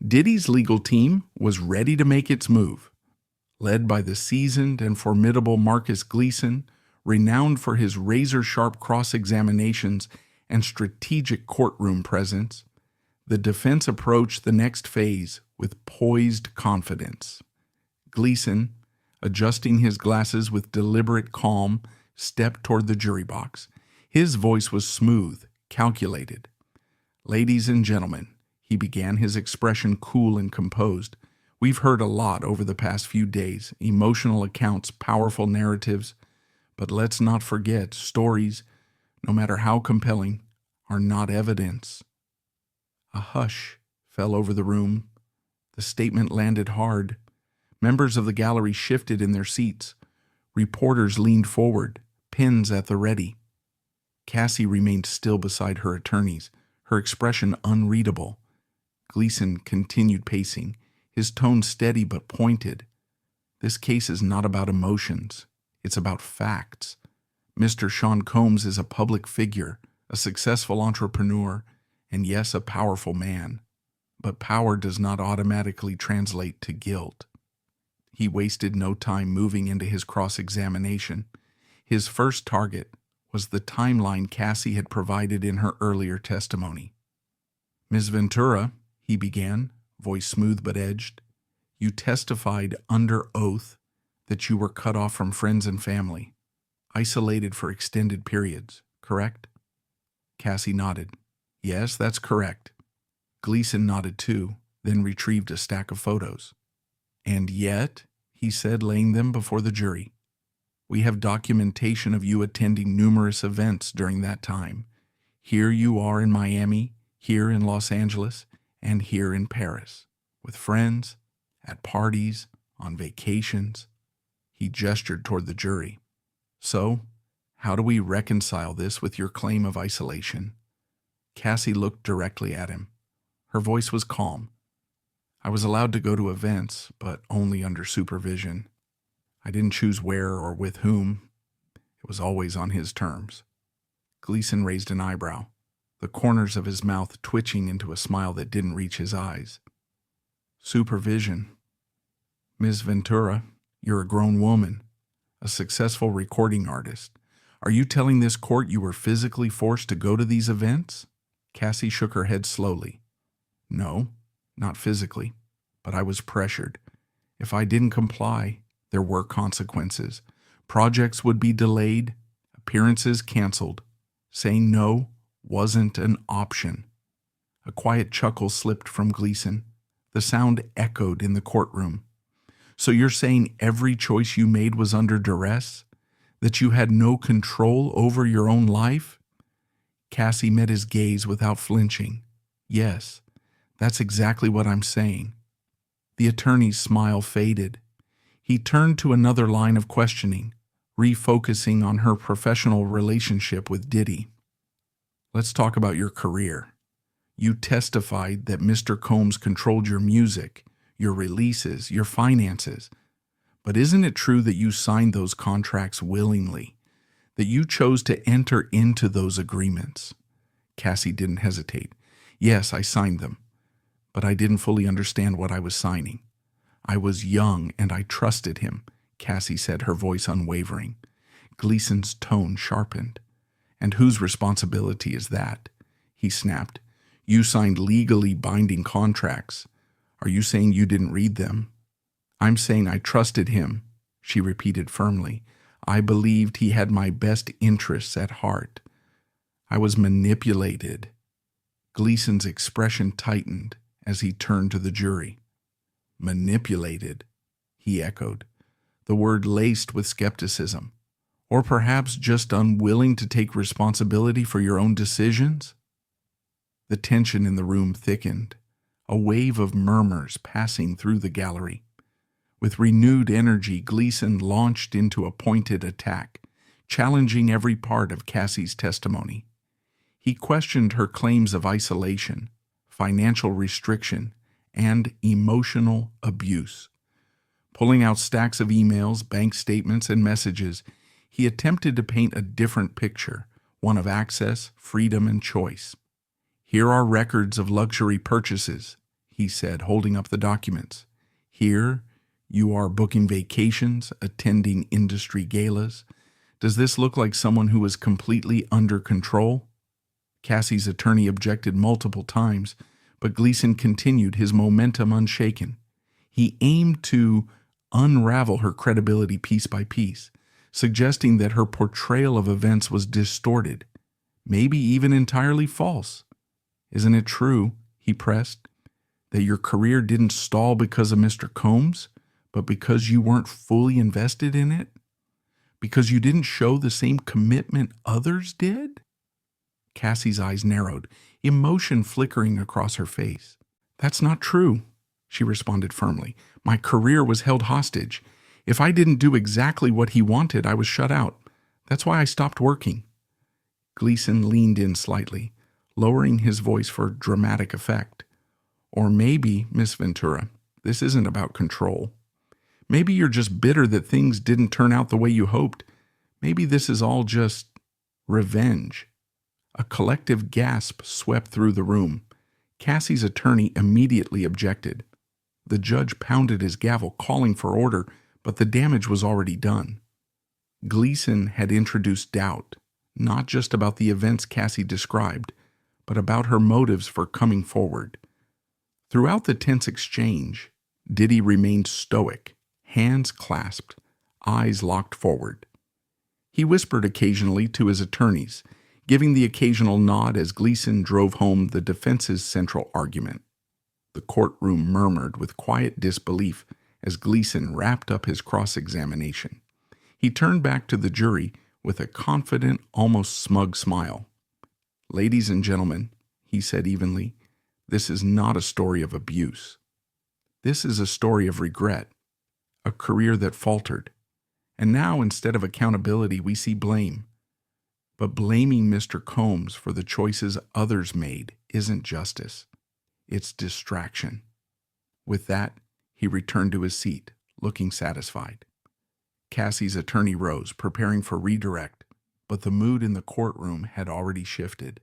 Diddy's legal team was ready to make its move. Led by the seasoned and formidable Marcus Gleason, renowned for his razor-sharp cross-examinations and strategic courtroom presence, the defense approached the next phase with poised confidence. Gleason, adjusting his glasses with deliberate calm, stepped toward the jury box. His voice was smooth, calculated. "Ladies and gentlemen," he began, his expression cool and composed. "We've heard a lot over the past few days, emotional accounts, powerful narratives, but let's not forget, stories, no matter how compelling, are not evidence." A hush fell over the room. The statement landed hard. Members of the gallery shifted in their seats. Reporters leaned forward, pens at the ready. Cassie remained still beside her attorneys, her expression unreadable. Gleason continued pacing, his tone steady but pointed. "This case is not about emotions. It's about facts. Mr. Sean Combs is a public figure, a successful entrepreneur, and yes, a powerful man. But power does not automatically translate to guilt. He wasted no time moving into his cross-examination. His first target was the timeline Cassie had provided in her earlier testimony. "Ms. Ventura," he began, voice smooth but edged, "you testified under oath that you were cut off from friends and family, isolated for extended periods, correct?" Cassie nodded. "Yes, that's correct." Gleason nodded too, then retrieved a stack of photos. "And yet," he said, laying them before the jury, "we have documentation of you attending numerous events during that time. Here you are in Miami, here in Los Angeles, and here in Paris, with friends, at parties, on vacations." He gestured toward the jury. "So, how do we reconcile this with your claim of isolation?" Cassie looked directly at him. Her voice was calm. "I was allowed to go to events, but only under supervision. I didn't choose where or with whom. It was always on his terms." Gleason raised an eyebrow, the corners of his mouth twitching into a smile that didn't reach his eyes. "Supervision. Ms. Ventura, you're a grown woman, a successful recording artist. Are you telling this court you were physically forced to go to these events?" Cassie shook her head slowly. "No, not physically, but I was pressured. If I didn't comply, there were consequences. Projects would be delayed, appearances canceled. Saying no wasn't an option." A quiet chuckle slipped from Gleason. The sound echoed in the courtroom. "So you're saying every choice you made was under duress? That you had no control over your own life?" Cassie met his gaze without flinching. "Yes, that's exactly what I'm saying." The attorney's smile faded. He turned to another line of questioning, refocusing on her professional relationship with Diddy. "Let's talk about your career. You testified that Mr. Combs controlled your music, your releases, your finances. But isn't it true that you signed those contracts willingly, that you chose to enter into those agreements?" Cassie didn't hesitate. "Yes, I signed them, but I didn't fully understand what I was signing. I was young and I trusted him," Cassie said, her voice unwavering. Gleason's tone sharpened. "And whose responsibility is that?" he snapped. "You signed legally binding contracts. Are you saying you didn't read them?" "I'm saying I trusted him," she repeated firmly. "I believed he had my best interests at heart. I was manipulated." Gleason's expression tightened as he turned to the jury. "Manipulated," he echoed, the word laced with skepticism. "Or perhaps just unwilling to take responsibility for your own decisions?" The tension in the room thickened, a wave of murmurs passing through the gallery. With renewed energy, Gleason launched into a pointed attack, challenging every part of Cassie's testimony. He questioned her claims of isolation, financial restriction, and emotional abuse. Pulling out stacks of emails, bank statements, and messages, he attempted to paint a different picture, one of access, freedom, and choice. "Here are records of luxury purchases," he said, holding up the documents. "Here you are booking vacations, attending industry galas. Does this look like someone who is completely under control?" Cassie's attorney objected multiple times, but Gleason continued, his momentum unshaken. He aimed to unravel her credibility piece by piece, suggesting that her portrayal of events was distorted, maybe even entirely false. "Isn't it true," he pressed, "that your career didn't stall because of Mr. Combs, but because you weren't fully invested in it? Because you didn't show the same commitment others did?" Cassie's eyes narrowed, emotion flickering across her face. "That's not true," she responded firmly. "My career was held hostage. If I didn't do exactly what he wanted, I was shut out. That's why I stopped working." Gleason leaned in slightly, lowering his voice for dramatic effect. "Or maybe, Miss Ventura, this isn't about control. Maybe you're just bitter that things didn't turn out the way you hoped. Maybe this is all just revenge." A collective gasp swept through the room. Cassie's attorney immediately objected. The judge pounded his gavel, calling for order, but the damage was already done. Gleason had introduced doubt, not just about the events Cassie described, but about her motives for coming forward. Throughout the tense exchange, Diddy remained stoic, hands clasped, eyes locked forward. He whispered occasionally to his attorneys, giving the occasional nod as Gleason drove home the defense's central argument. The courtroom murmured with quiet disbelief as Gleason wrapped up his cross-examination. He turned back to the jury with a confident, almost smug smile. "Ladies and gentlemen," he said evenly, "this is not a story of abuse. This is a story of regret, a career that faltered. And now, instead of accountability, we see blame. But blaming Mr. Combs for the choices others made isn't justice. It's distraction." With that, he returned to his seat, looking satisfied. Cassie's attorney rose, preparing for redirect, but the mood in the courtroom had already shifted.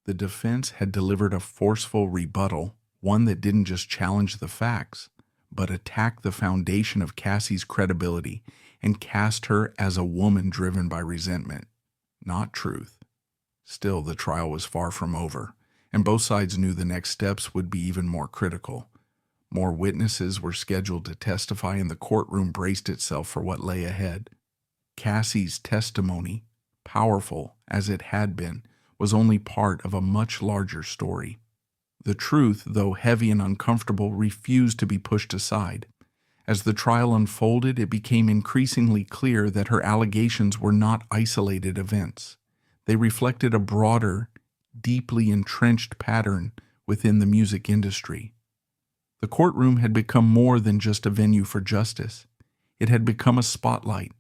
The defense had delivered a forceful rebuttal, one that didn't just challenge the facts, but attacked the foundation of Cassie's credibility and cast her as a woman driven by resentment, not truth. Still, the trial was far from over, and both sides knew the next steps would be even more critical. More witnesses were scheduled to testify, and the courtroom braced itself for what lay ahead. Cassie's testimony, powerful as it had been, was only part of a much larger story. The truth, though heavy and uncomfortable, refused to be pushed aside. As the trial unfolded, it became increasingly clear that her allegations were not isolated events. They reflected a broader, deeply entrenched pattern within the music industry. The courtroom had become more than just a venue for justice. It had become a spotlight,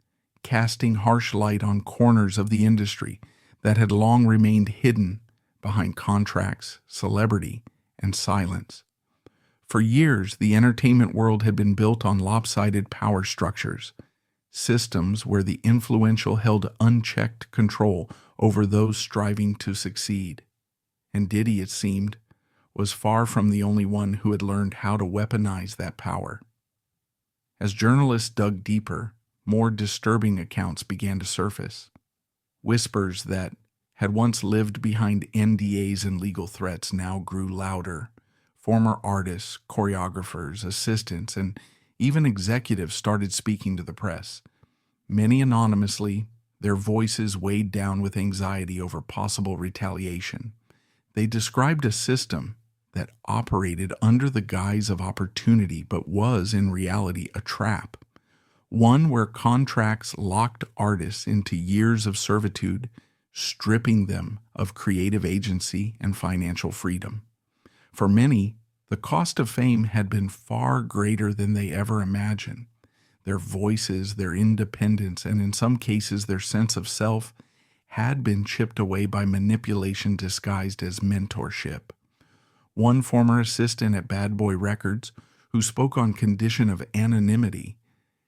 casting harsh light on corners of the industry that had long remained hidden behind contracts, celebrity, and silence. For years, the entertainment world had been built on lopsided power structures, systems where the influential held unchecked control over those striving to succeed. And Diddy, it seemed, was far from the only one who had learned how to weaponize that power. As journalists dug deeper, more disturbing accounts began to surface. Whispers that had once lived behind NDAs and legal threats now grew louder. Former artists, choreographers, assistants, and even executives started speaking to the press. Many anonymously, their voices weighed down with anxiety over possible retaliation. They described a system that operated under the guise of opportunity but was in reality a trap. One where contracts locked artists into years of servitude, stripping them of creative agency and financial freedom. For many, the cost of fame had been far greater than they ever imagined. Their voices, their independence, and in some cases their sense of self had been chipped away by manipulation disguised as mentorship. One former assistant at Bad Boy Records, who spoke on condition of anonymity,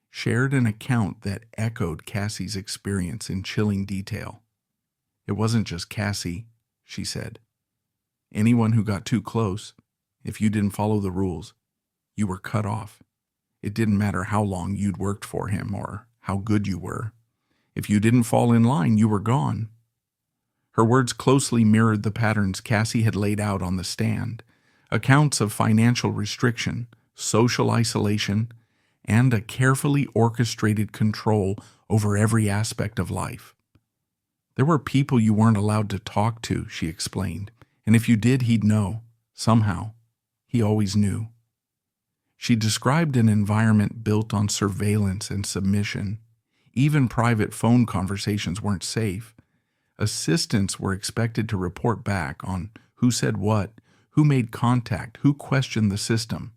shared an account that echoed Cassie's experience in chilling detail. "It wasn't just Cassie," she said. "Anyone who got too close, if you didn't follow the rules, you were cut off. It didn't matter how long you'd worked for him or how good you were. If you didn't fall in line, you were gone." Her words closely mirrored the patterns Cassie had laid out on the stand, accounts of financial restriction, social isolation, and a carefully orchestrated control over every aspect of life. "There were people you weren't allowed to talk to," she explained, "and if you did, he'd know. Somehow. He always knew." She described an environment built on surveillance and submission. Even private phone conversations weren't safe. Assistants were expected to report back on who said what, who made contact, who questioned the system.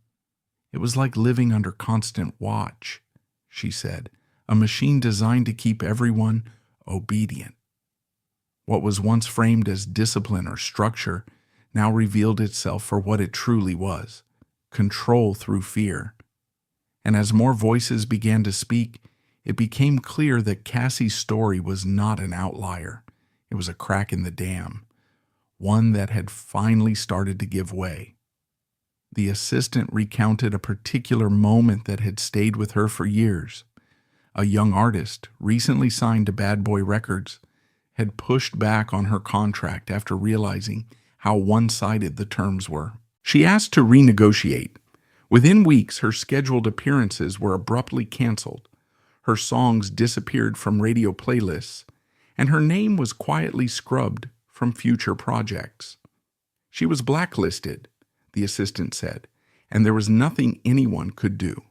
"It was like living under constant watch," she said, "a machine designed to keep everyone obedient." What was once framed as discipline or structure now revealed itself for what it truly was: control through fear. And as more voices began to speak, it became clear that Cassie's story was not an outlier. It was a crack in the dam, one that had finally started to give way. The assistant recounted a particular moment that had stayed with her for years. A young artist, recently signed to Bad Boy Records, had pushed back on her contract after realizing how one-sided the terms were. She asked to renegotiate. Within weeks, her scheduled appearances were abruptly canceled. Her songs disappeared from radio playlists, and her name was quietly scrubbed from future projects. She was blacklisted, the assistant said, and there was nothing anyone could do.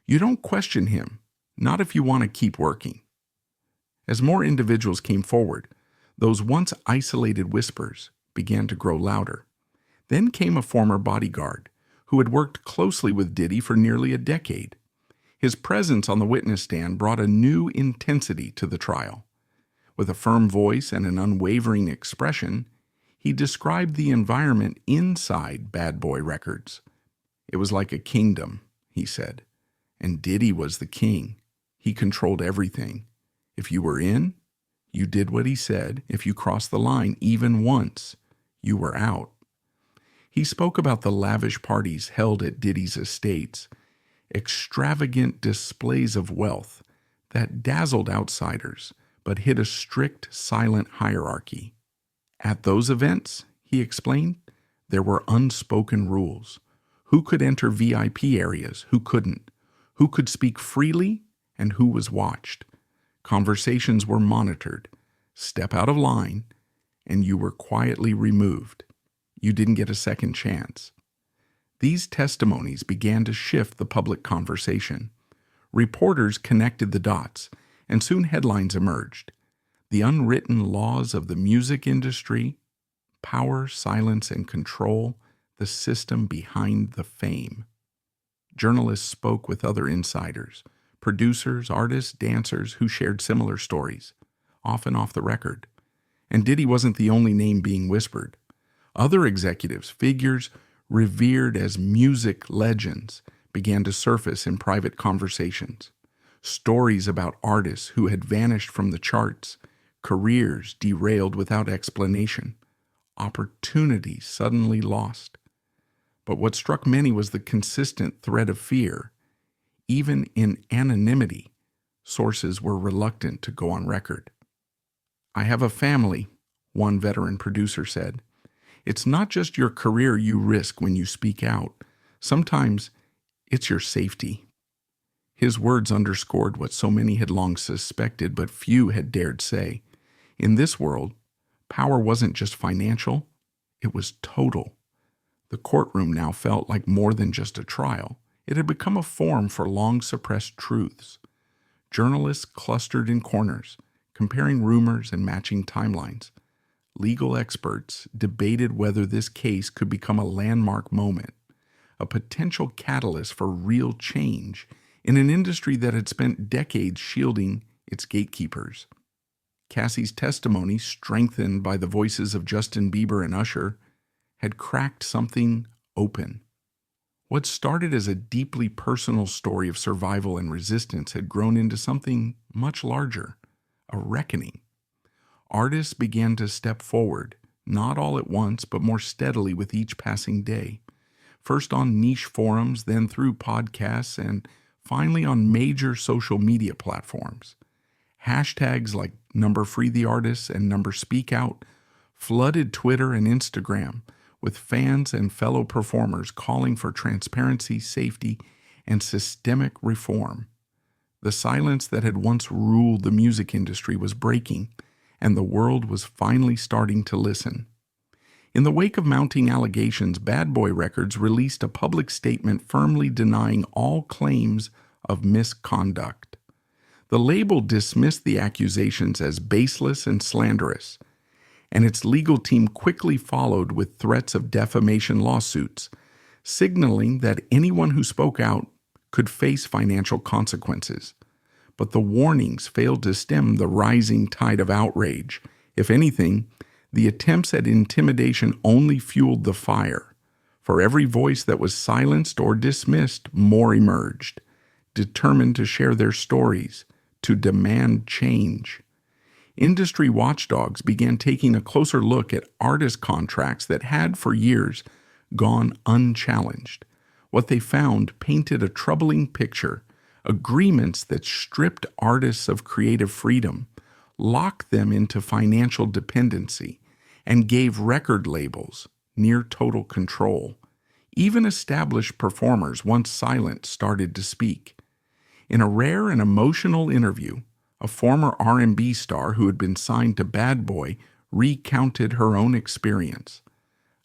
You don't question him, not if you want to keep working. As more individuals came forward, those once isolated whispers began to grow louder. Then came a former bodyguard who had worked closely with Diddy for nearly a decade. His presence on the witness stand brought a new intensity to the trial. With a firm voice and an unwavering expression, he described the environment inside Bad Boy Records. It was like a kingdom, he said, and Diddy was the king. He controlled everything. If you were in, you did what he said. If you crossed the line even once, you were out. He spoke about the lavish parties held at Diddy's estates, extravagant displays of wealth that dazzled outsiders but hid a strict, silent hierarchy. At those events, he explained, there were unspoken rules. Who could enter VIP areas, who couldn't, who could speak freely, and who was watched. Conversations were monitored. Step out of line, and you were quietly removed. You didn't get a second chance. These testimonies began to shift the public conversation. Reporters connected the dots, and soon headlines emerged. The unwritten laws of the music industry, power, silence, and control, the system behind the fame. Journalists spoke with other insiders, producers, artists, dancers who shared similar stories, often off the record. And Diddy wasn't the only name being whispered. Other executives, figures revered as music legends, began to surface in private conversations. Stories about artists who had vanished from the charts, careers derailed without explanation, opportunities suddenly lost. But what struck many was the consistent thread of fear. Even in anonymity, sources were reluctant to go on record. I have a family, one veteran producer said. It's not just your career you risk when you speak out. Sometimes it's your safety. His words underscored what so many had long suspected, but few had dared say. In this world, power wasn't just financial, it was total. The courtroom now felt like more than just a trial. It had become a forum for long-suppressed truths. Journalists clustered in corners, comparing rumors and matching timelines. Legal experts debated whether this case could become a landmark moment, a potential catalyst for real change in an industry that had spent decades shielding its gatekeepers. Cassie's testimony, strengthened by the voices of Justin Bieber and Usher, had cracked something open. What started as a deeply personal story of survival and resistance had grown into something much larger, a reckoning. Artists began to step forward, not all at once, but more steadily with each passing day. First on niche forums, then through podcasts, and finally on major social media platforms. Hashtags like #FreeTheArtists and #SpeakOut flooded Twitter and Instagram, with fans and fellow performers calling for transparency, safety, and systemic reform. The silence that had once ruled the music industry was breaking, and the world was finally starting to listen. In the wake of mounting allegations, Bad Boy Records released a public statement firmly denying all claims of misconduct. The label dismissed the accusations as baseless and slanderous, and its legal team quickly followed with threats of defamation lawsuits, signaling that anyone who spoke out could face financial consequences. But the warnings failed to stem the rising tide of outrage. If anything, the attempts at intimidation only fueled the fire. For every voice that was silenced or dismissed, more emerged, determined to share their stories, to demand change. Industry watchdogs began taking a closer look at artist contracts that had, for years, gone unchallenged. What they found painted a troubling picture: agreements that stripped artists of creative freedom, locked them into financial dependency, and gave record labels near total control. Even established performers, once silent, started to speak. In a rare and emotional interview, a former R&B star who had been signed to Bad Boy recounted her own experience.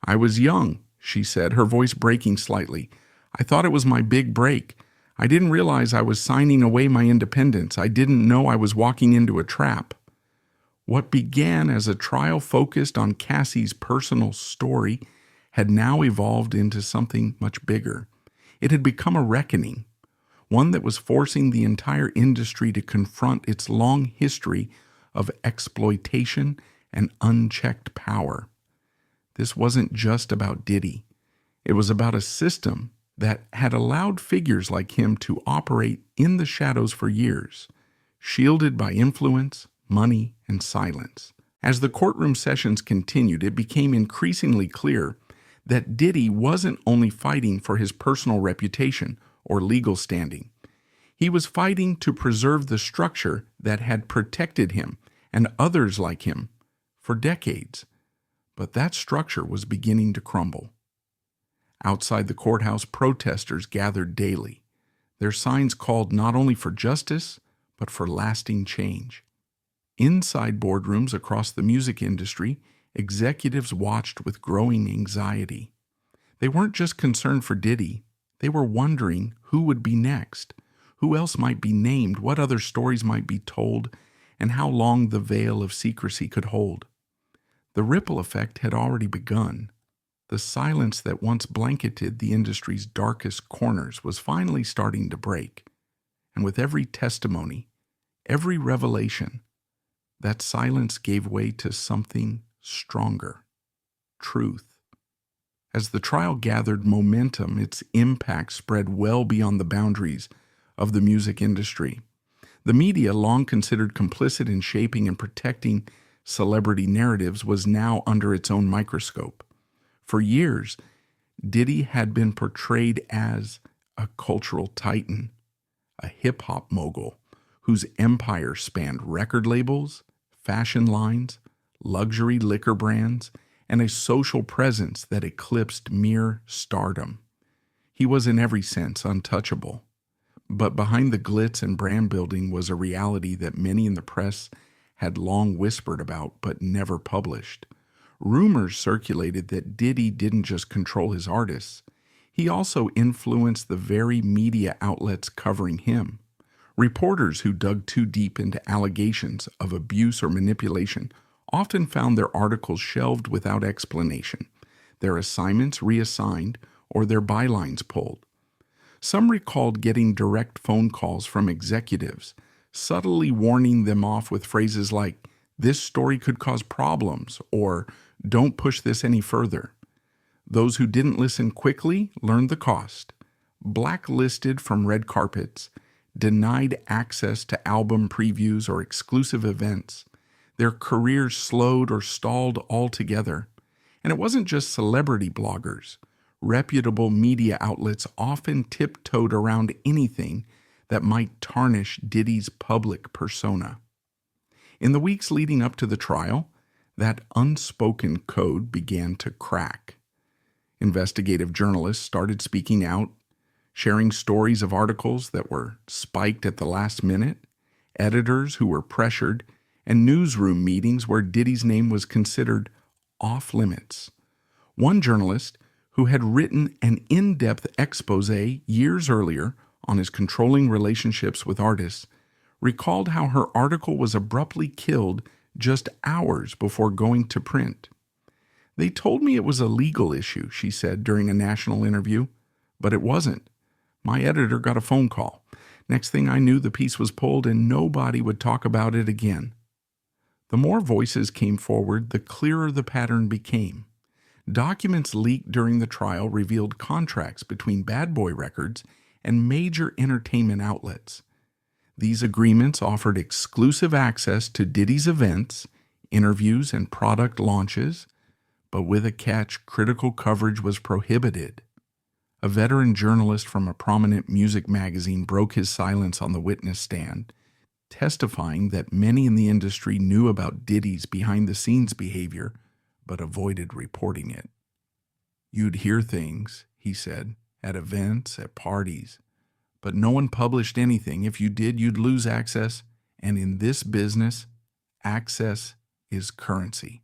"I was young," she said, her voice breaking slightly. "I thought it was my big break. I didn't realize I was signing away my independence. I didn't know I was walking into a trap." What began as a trial focused on Cassie's personal story had now evolved into something much bigger. It had become a reckoning, one that was forcing the entire industry to confront its long history of exploitation and unchecked power. This wasn't just about Diddy. It was about a system that had allowed figures like him to operate in the shadows for years, shielded by influence, money, and silence. As the courtroom sessions continued, it became increasingly clear that Diddy wasn't only fighting for his personal reputation or legal standing. He was fighting to preserve the structure that had protected him and others like him for decades. But that structure was beginning to crumble. Outside the courthouse, protesters gathered daily. Their signs called not only for justice, but for lasting change. Inside boardrooms across the music industry, executives watched with growing anxiety. They weren't just concerned for Diddy. They were wondering who would be next, who else might be named, what other stories might be told, and how long the veil of secrecy could hold. The ripple effect had already begun. The silence that once blanketed the industry's darkest corners was finally starting to break. And with every testimony, every revelation, that silence gave way to something stronger: truth. As the trial gathered momentum, its impact spread well beyond the boundaries of the music industry. The media, long considered complicit in shaping and protecting celebrity narratives, was now under its own microscope. For years, Diddy had been portrayed as a cultural titan, a hip-hop mogul whose empire spanned record labels, fashion lines, luxury liquor brands, and a social presence that eclipsed mere stardom. He was in every sense untouchable. But behind the glitz and brand building was a reality that many in the press had long whispered about but never published. Rumors circulated that Diddy didn't just control his artists, he also influenced the very media outlets covering him. Reporters who dug too deep into allegations of abuse or manipulation often found their articles shelved without explanation, their assignments reassigned, or their bylines pulled. Some recalled getting direct phone calls from executives, subtly warning them off with phrases like, "This story could cause problems," or "Don't push this any further." Those who didn't listen quickly learned the cost: blacklisted from red carpets, denied access to album previews or exclusive events. Their careers slowed or stalled altogether. And it wasn't just celebrity bloggers. Reputable media outlets often tiptoed around anything that might tarnish Diddy's public persona. In the weeks leading up to the trial, that unspoken code began to crack. Investigative journalists started speaking out, sharing stories of articles that were spiked at the last minute, editors who were pressured, and newsroom meetings where Diddy's name was considered off limits. One journalist, who had written an in-depth expose years earlier on his controlling relationships with artists, recalled how her article was abruptly killed just hours before going to print. "They told me it was a legal issue," she said during a national interview, "but it wasn't. My editor got a phone call. Next thing I knew, the piece was pulled and nobody would talk about it again." The more voices came forward, the clearer the pattern became. Documents leaked during the trial revealed contracts between Bad Boy Records and major entertainment outlets. These agreements offered exclusive access to Diddy's events, interviews, and product launches, but with a catch: critical coverage was prohibited. A veteran journalist from a prominent music magazine broke his silence on the witness stand, testifying that many in the industry knew about Diddy's behind-the-scenes behavior, but avoided reporting it. "You'd hear things," he said, "at events, at parties, but no one published anything. If you did, you'd lose access, and in this business, access is currency."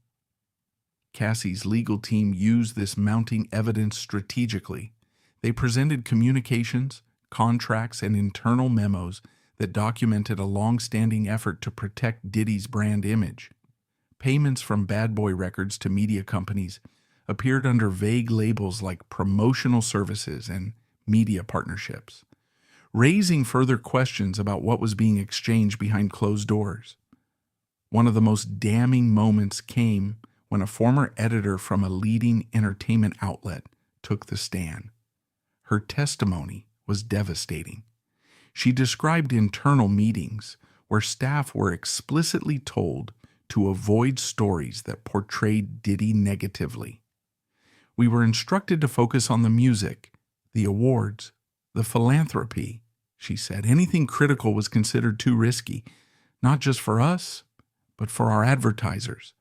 Cassie's legal team used this mounting evidence strategically. They presented communications, contracts, and internal memos that documented a long-standing effort to protect Diddy's brand image. Payments from Bad Boy Records to media companies appeared under vague labels like promotional services and media partnerships, raising further questions about what was being exchanged behind closed doors. One of the most damning moments came when a former editor from a leading entertainment outlet took the stand. Her testimony was devastating. She described internal meetings where staff were explicitly told to avoid stories that portrayed Diddy negatively. "We were instructed to focus on the music, the awards, the philanthropy," she said. "Anything critical was considered too risky, not just for us, but for our advertisers."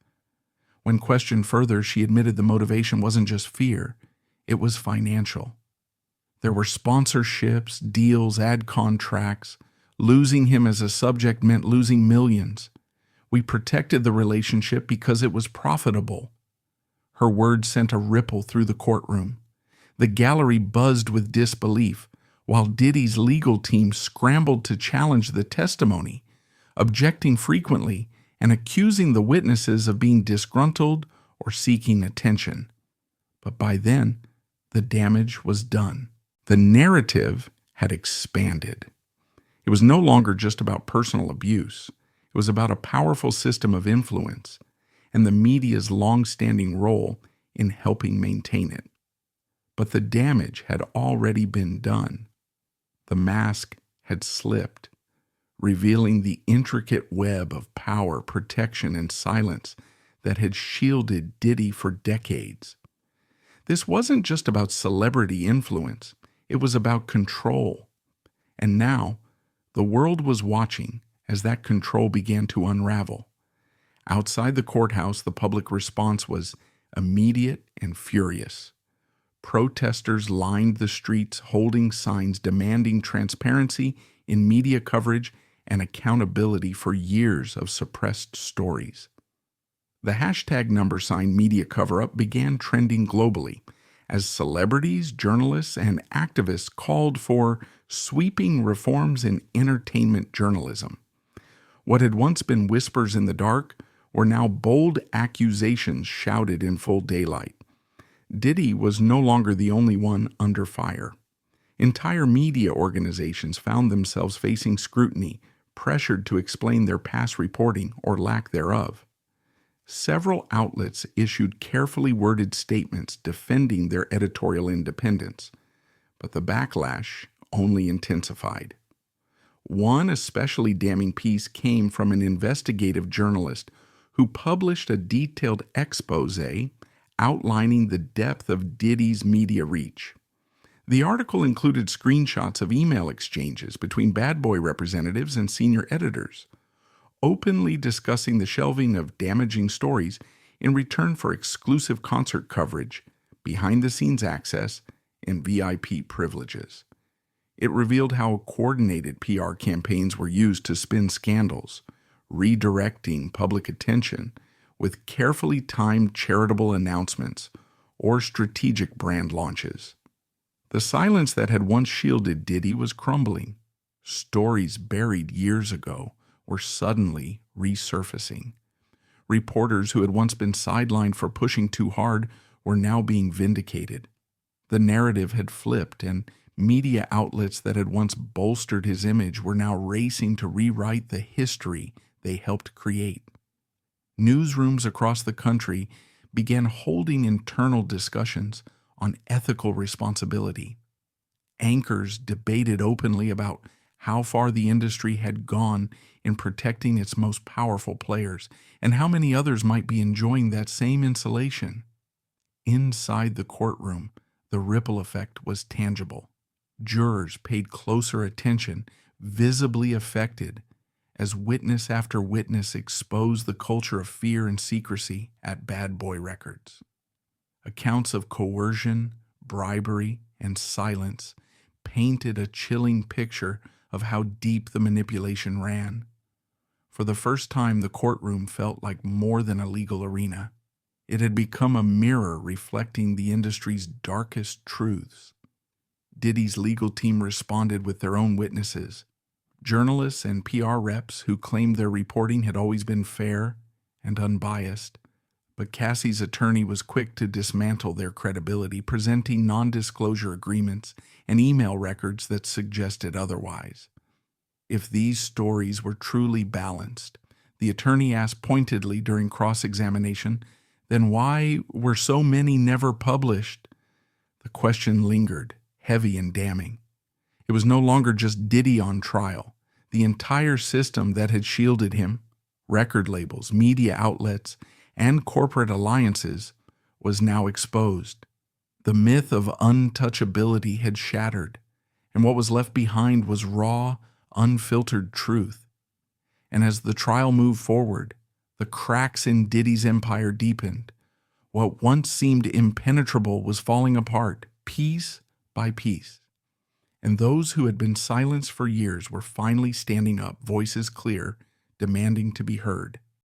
When questioned further, she admitted the motivation wasn't just fear, it was financial. There were sponsorships, deals, ad contracts. Losing him as a subject meant losing millions. "We protected the relationship because it was profitable." Her words sent a ripple through the courtroom. The gallery buzzed with disbelief, while Diddy's legal team scrambled to challenge the testimony, objecting frequently and accusing the witnesses of being disgruntled or seeking attention. But by then, the damage was done. The narrative had expanded. It was no longer just about personal abuse. It was about a powerful system of influence and the media's long-standing role in helping maintain it. But the damage had already been done. The mask had slipped, revealing the intricate web of power, protection, and silence that had shielded Diddy for decades. This wasn't just about celebrity influence. It was about control. And now, the world was watching as that control began to unravel. Outside the courthouse, the public response was immediate and furious. Protesters lined the streets holding signs demanding transparency in media coverage and accountability for years of suppressed stories. The hashtag #media cover-up began trending globally as celebrities, journalists, and activists called for sweeping reforms in entertainment journalism. What had once been whispers in the dark were now bold accusations shouted in full daylight. Diddy was no longer the only one under fire. Entire media organizations found themselves facing scrutiny, pressured to explain their past reporting or lack thereof. Several outlets issued carefully worded statements defending their editorial independence, but the backlash only intensified. One especially damning piece came from an investigative journalist who published a detailed exposé outlining the depth of Diddy's media reach. The article included screenshots of email exchanges between Bad Boy representatives and senior editors, openly discussing the shelving of damaging stories in return for exclusive concert coverage, behind-the-scenes access, and VIP privileges. It revealed how coordinated PR campaigns were used to spin scandals, redirecting public attention with carefully timed charitable announcements or strategic brand launches. The silence that had once shielded Diddy was crumbling. Stories buried years ago were suddenly resurfacing. Reporters who had once been sidelined for pushing too hard were now being vindicated. The narrative had flipped, and media outlets that had once bolstered his image were now racing to rewrite the history they helped create. Newsrooms across the country began holding internal discussions on ethical responsibility. Anchors debated openly about how far the industry had gone in protecting its most powerful players, and how many others might be enjoying that same insulation. Inside the courtroom, the ripple effect was tangible. Jurors paid closer attention, visibly affected, as witness after witness exposed the culture of fear and secrecy at Bad Boy Records. Accounts of coercion, bribery, and silence painted a chilling picture of how deep the manipulation ran. For the first time, the courtroom felt like more than a legal arena. It had become a mirror reflecting the industry's darkest truths. Diddy's legal team responded with their own witnesses, journalists and PR reps who claimed their reporting had always been fair and unbiased. But Cassie's attorney was quick to dismantle their credibility, presenting non-disclosure agreements and email records that suggested otherwise. If these stories were truly balanced, the attorney asked pointedly during cross-examination, then why were so many never published? The question lingered, heavy and damning. It was no longer just Diddy on trial. The entire system that had shielded him, record labels, media outlets, and corporate alliances, was now exposed. The myth of untouchability had shattered, and what was left behind was raw, unfiltered truth. And as the trial moved forward, the cracks in Diddy's empire deepened. What once seemed impenetrable was falling apart, piece by piece. And those who had been silenced for years were finally standing up, voices clear, demanding to be heard.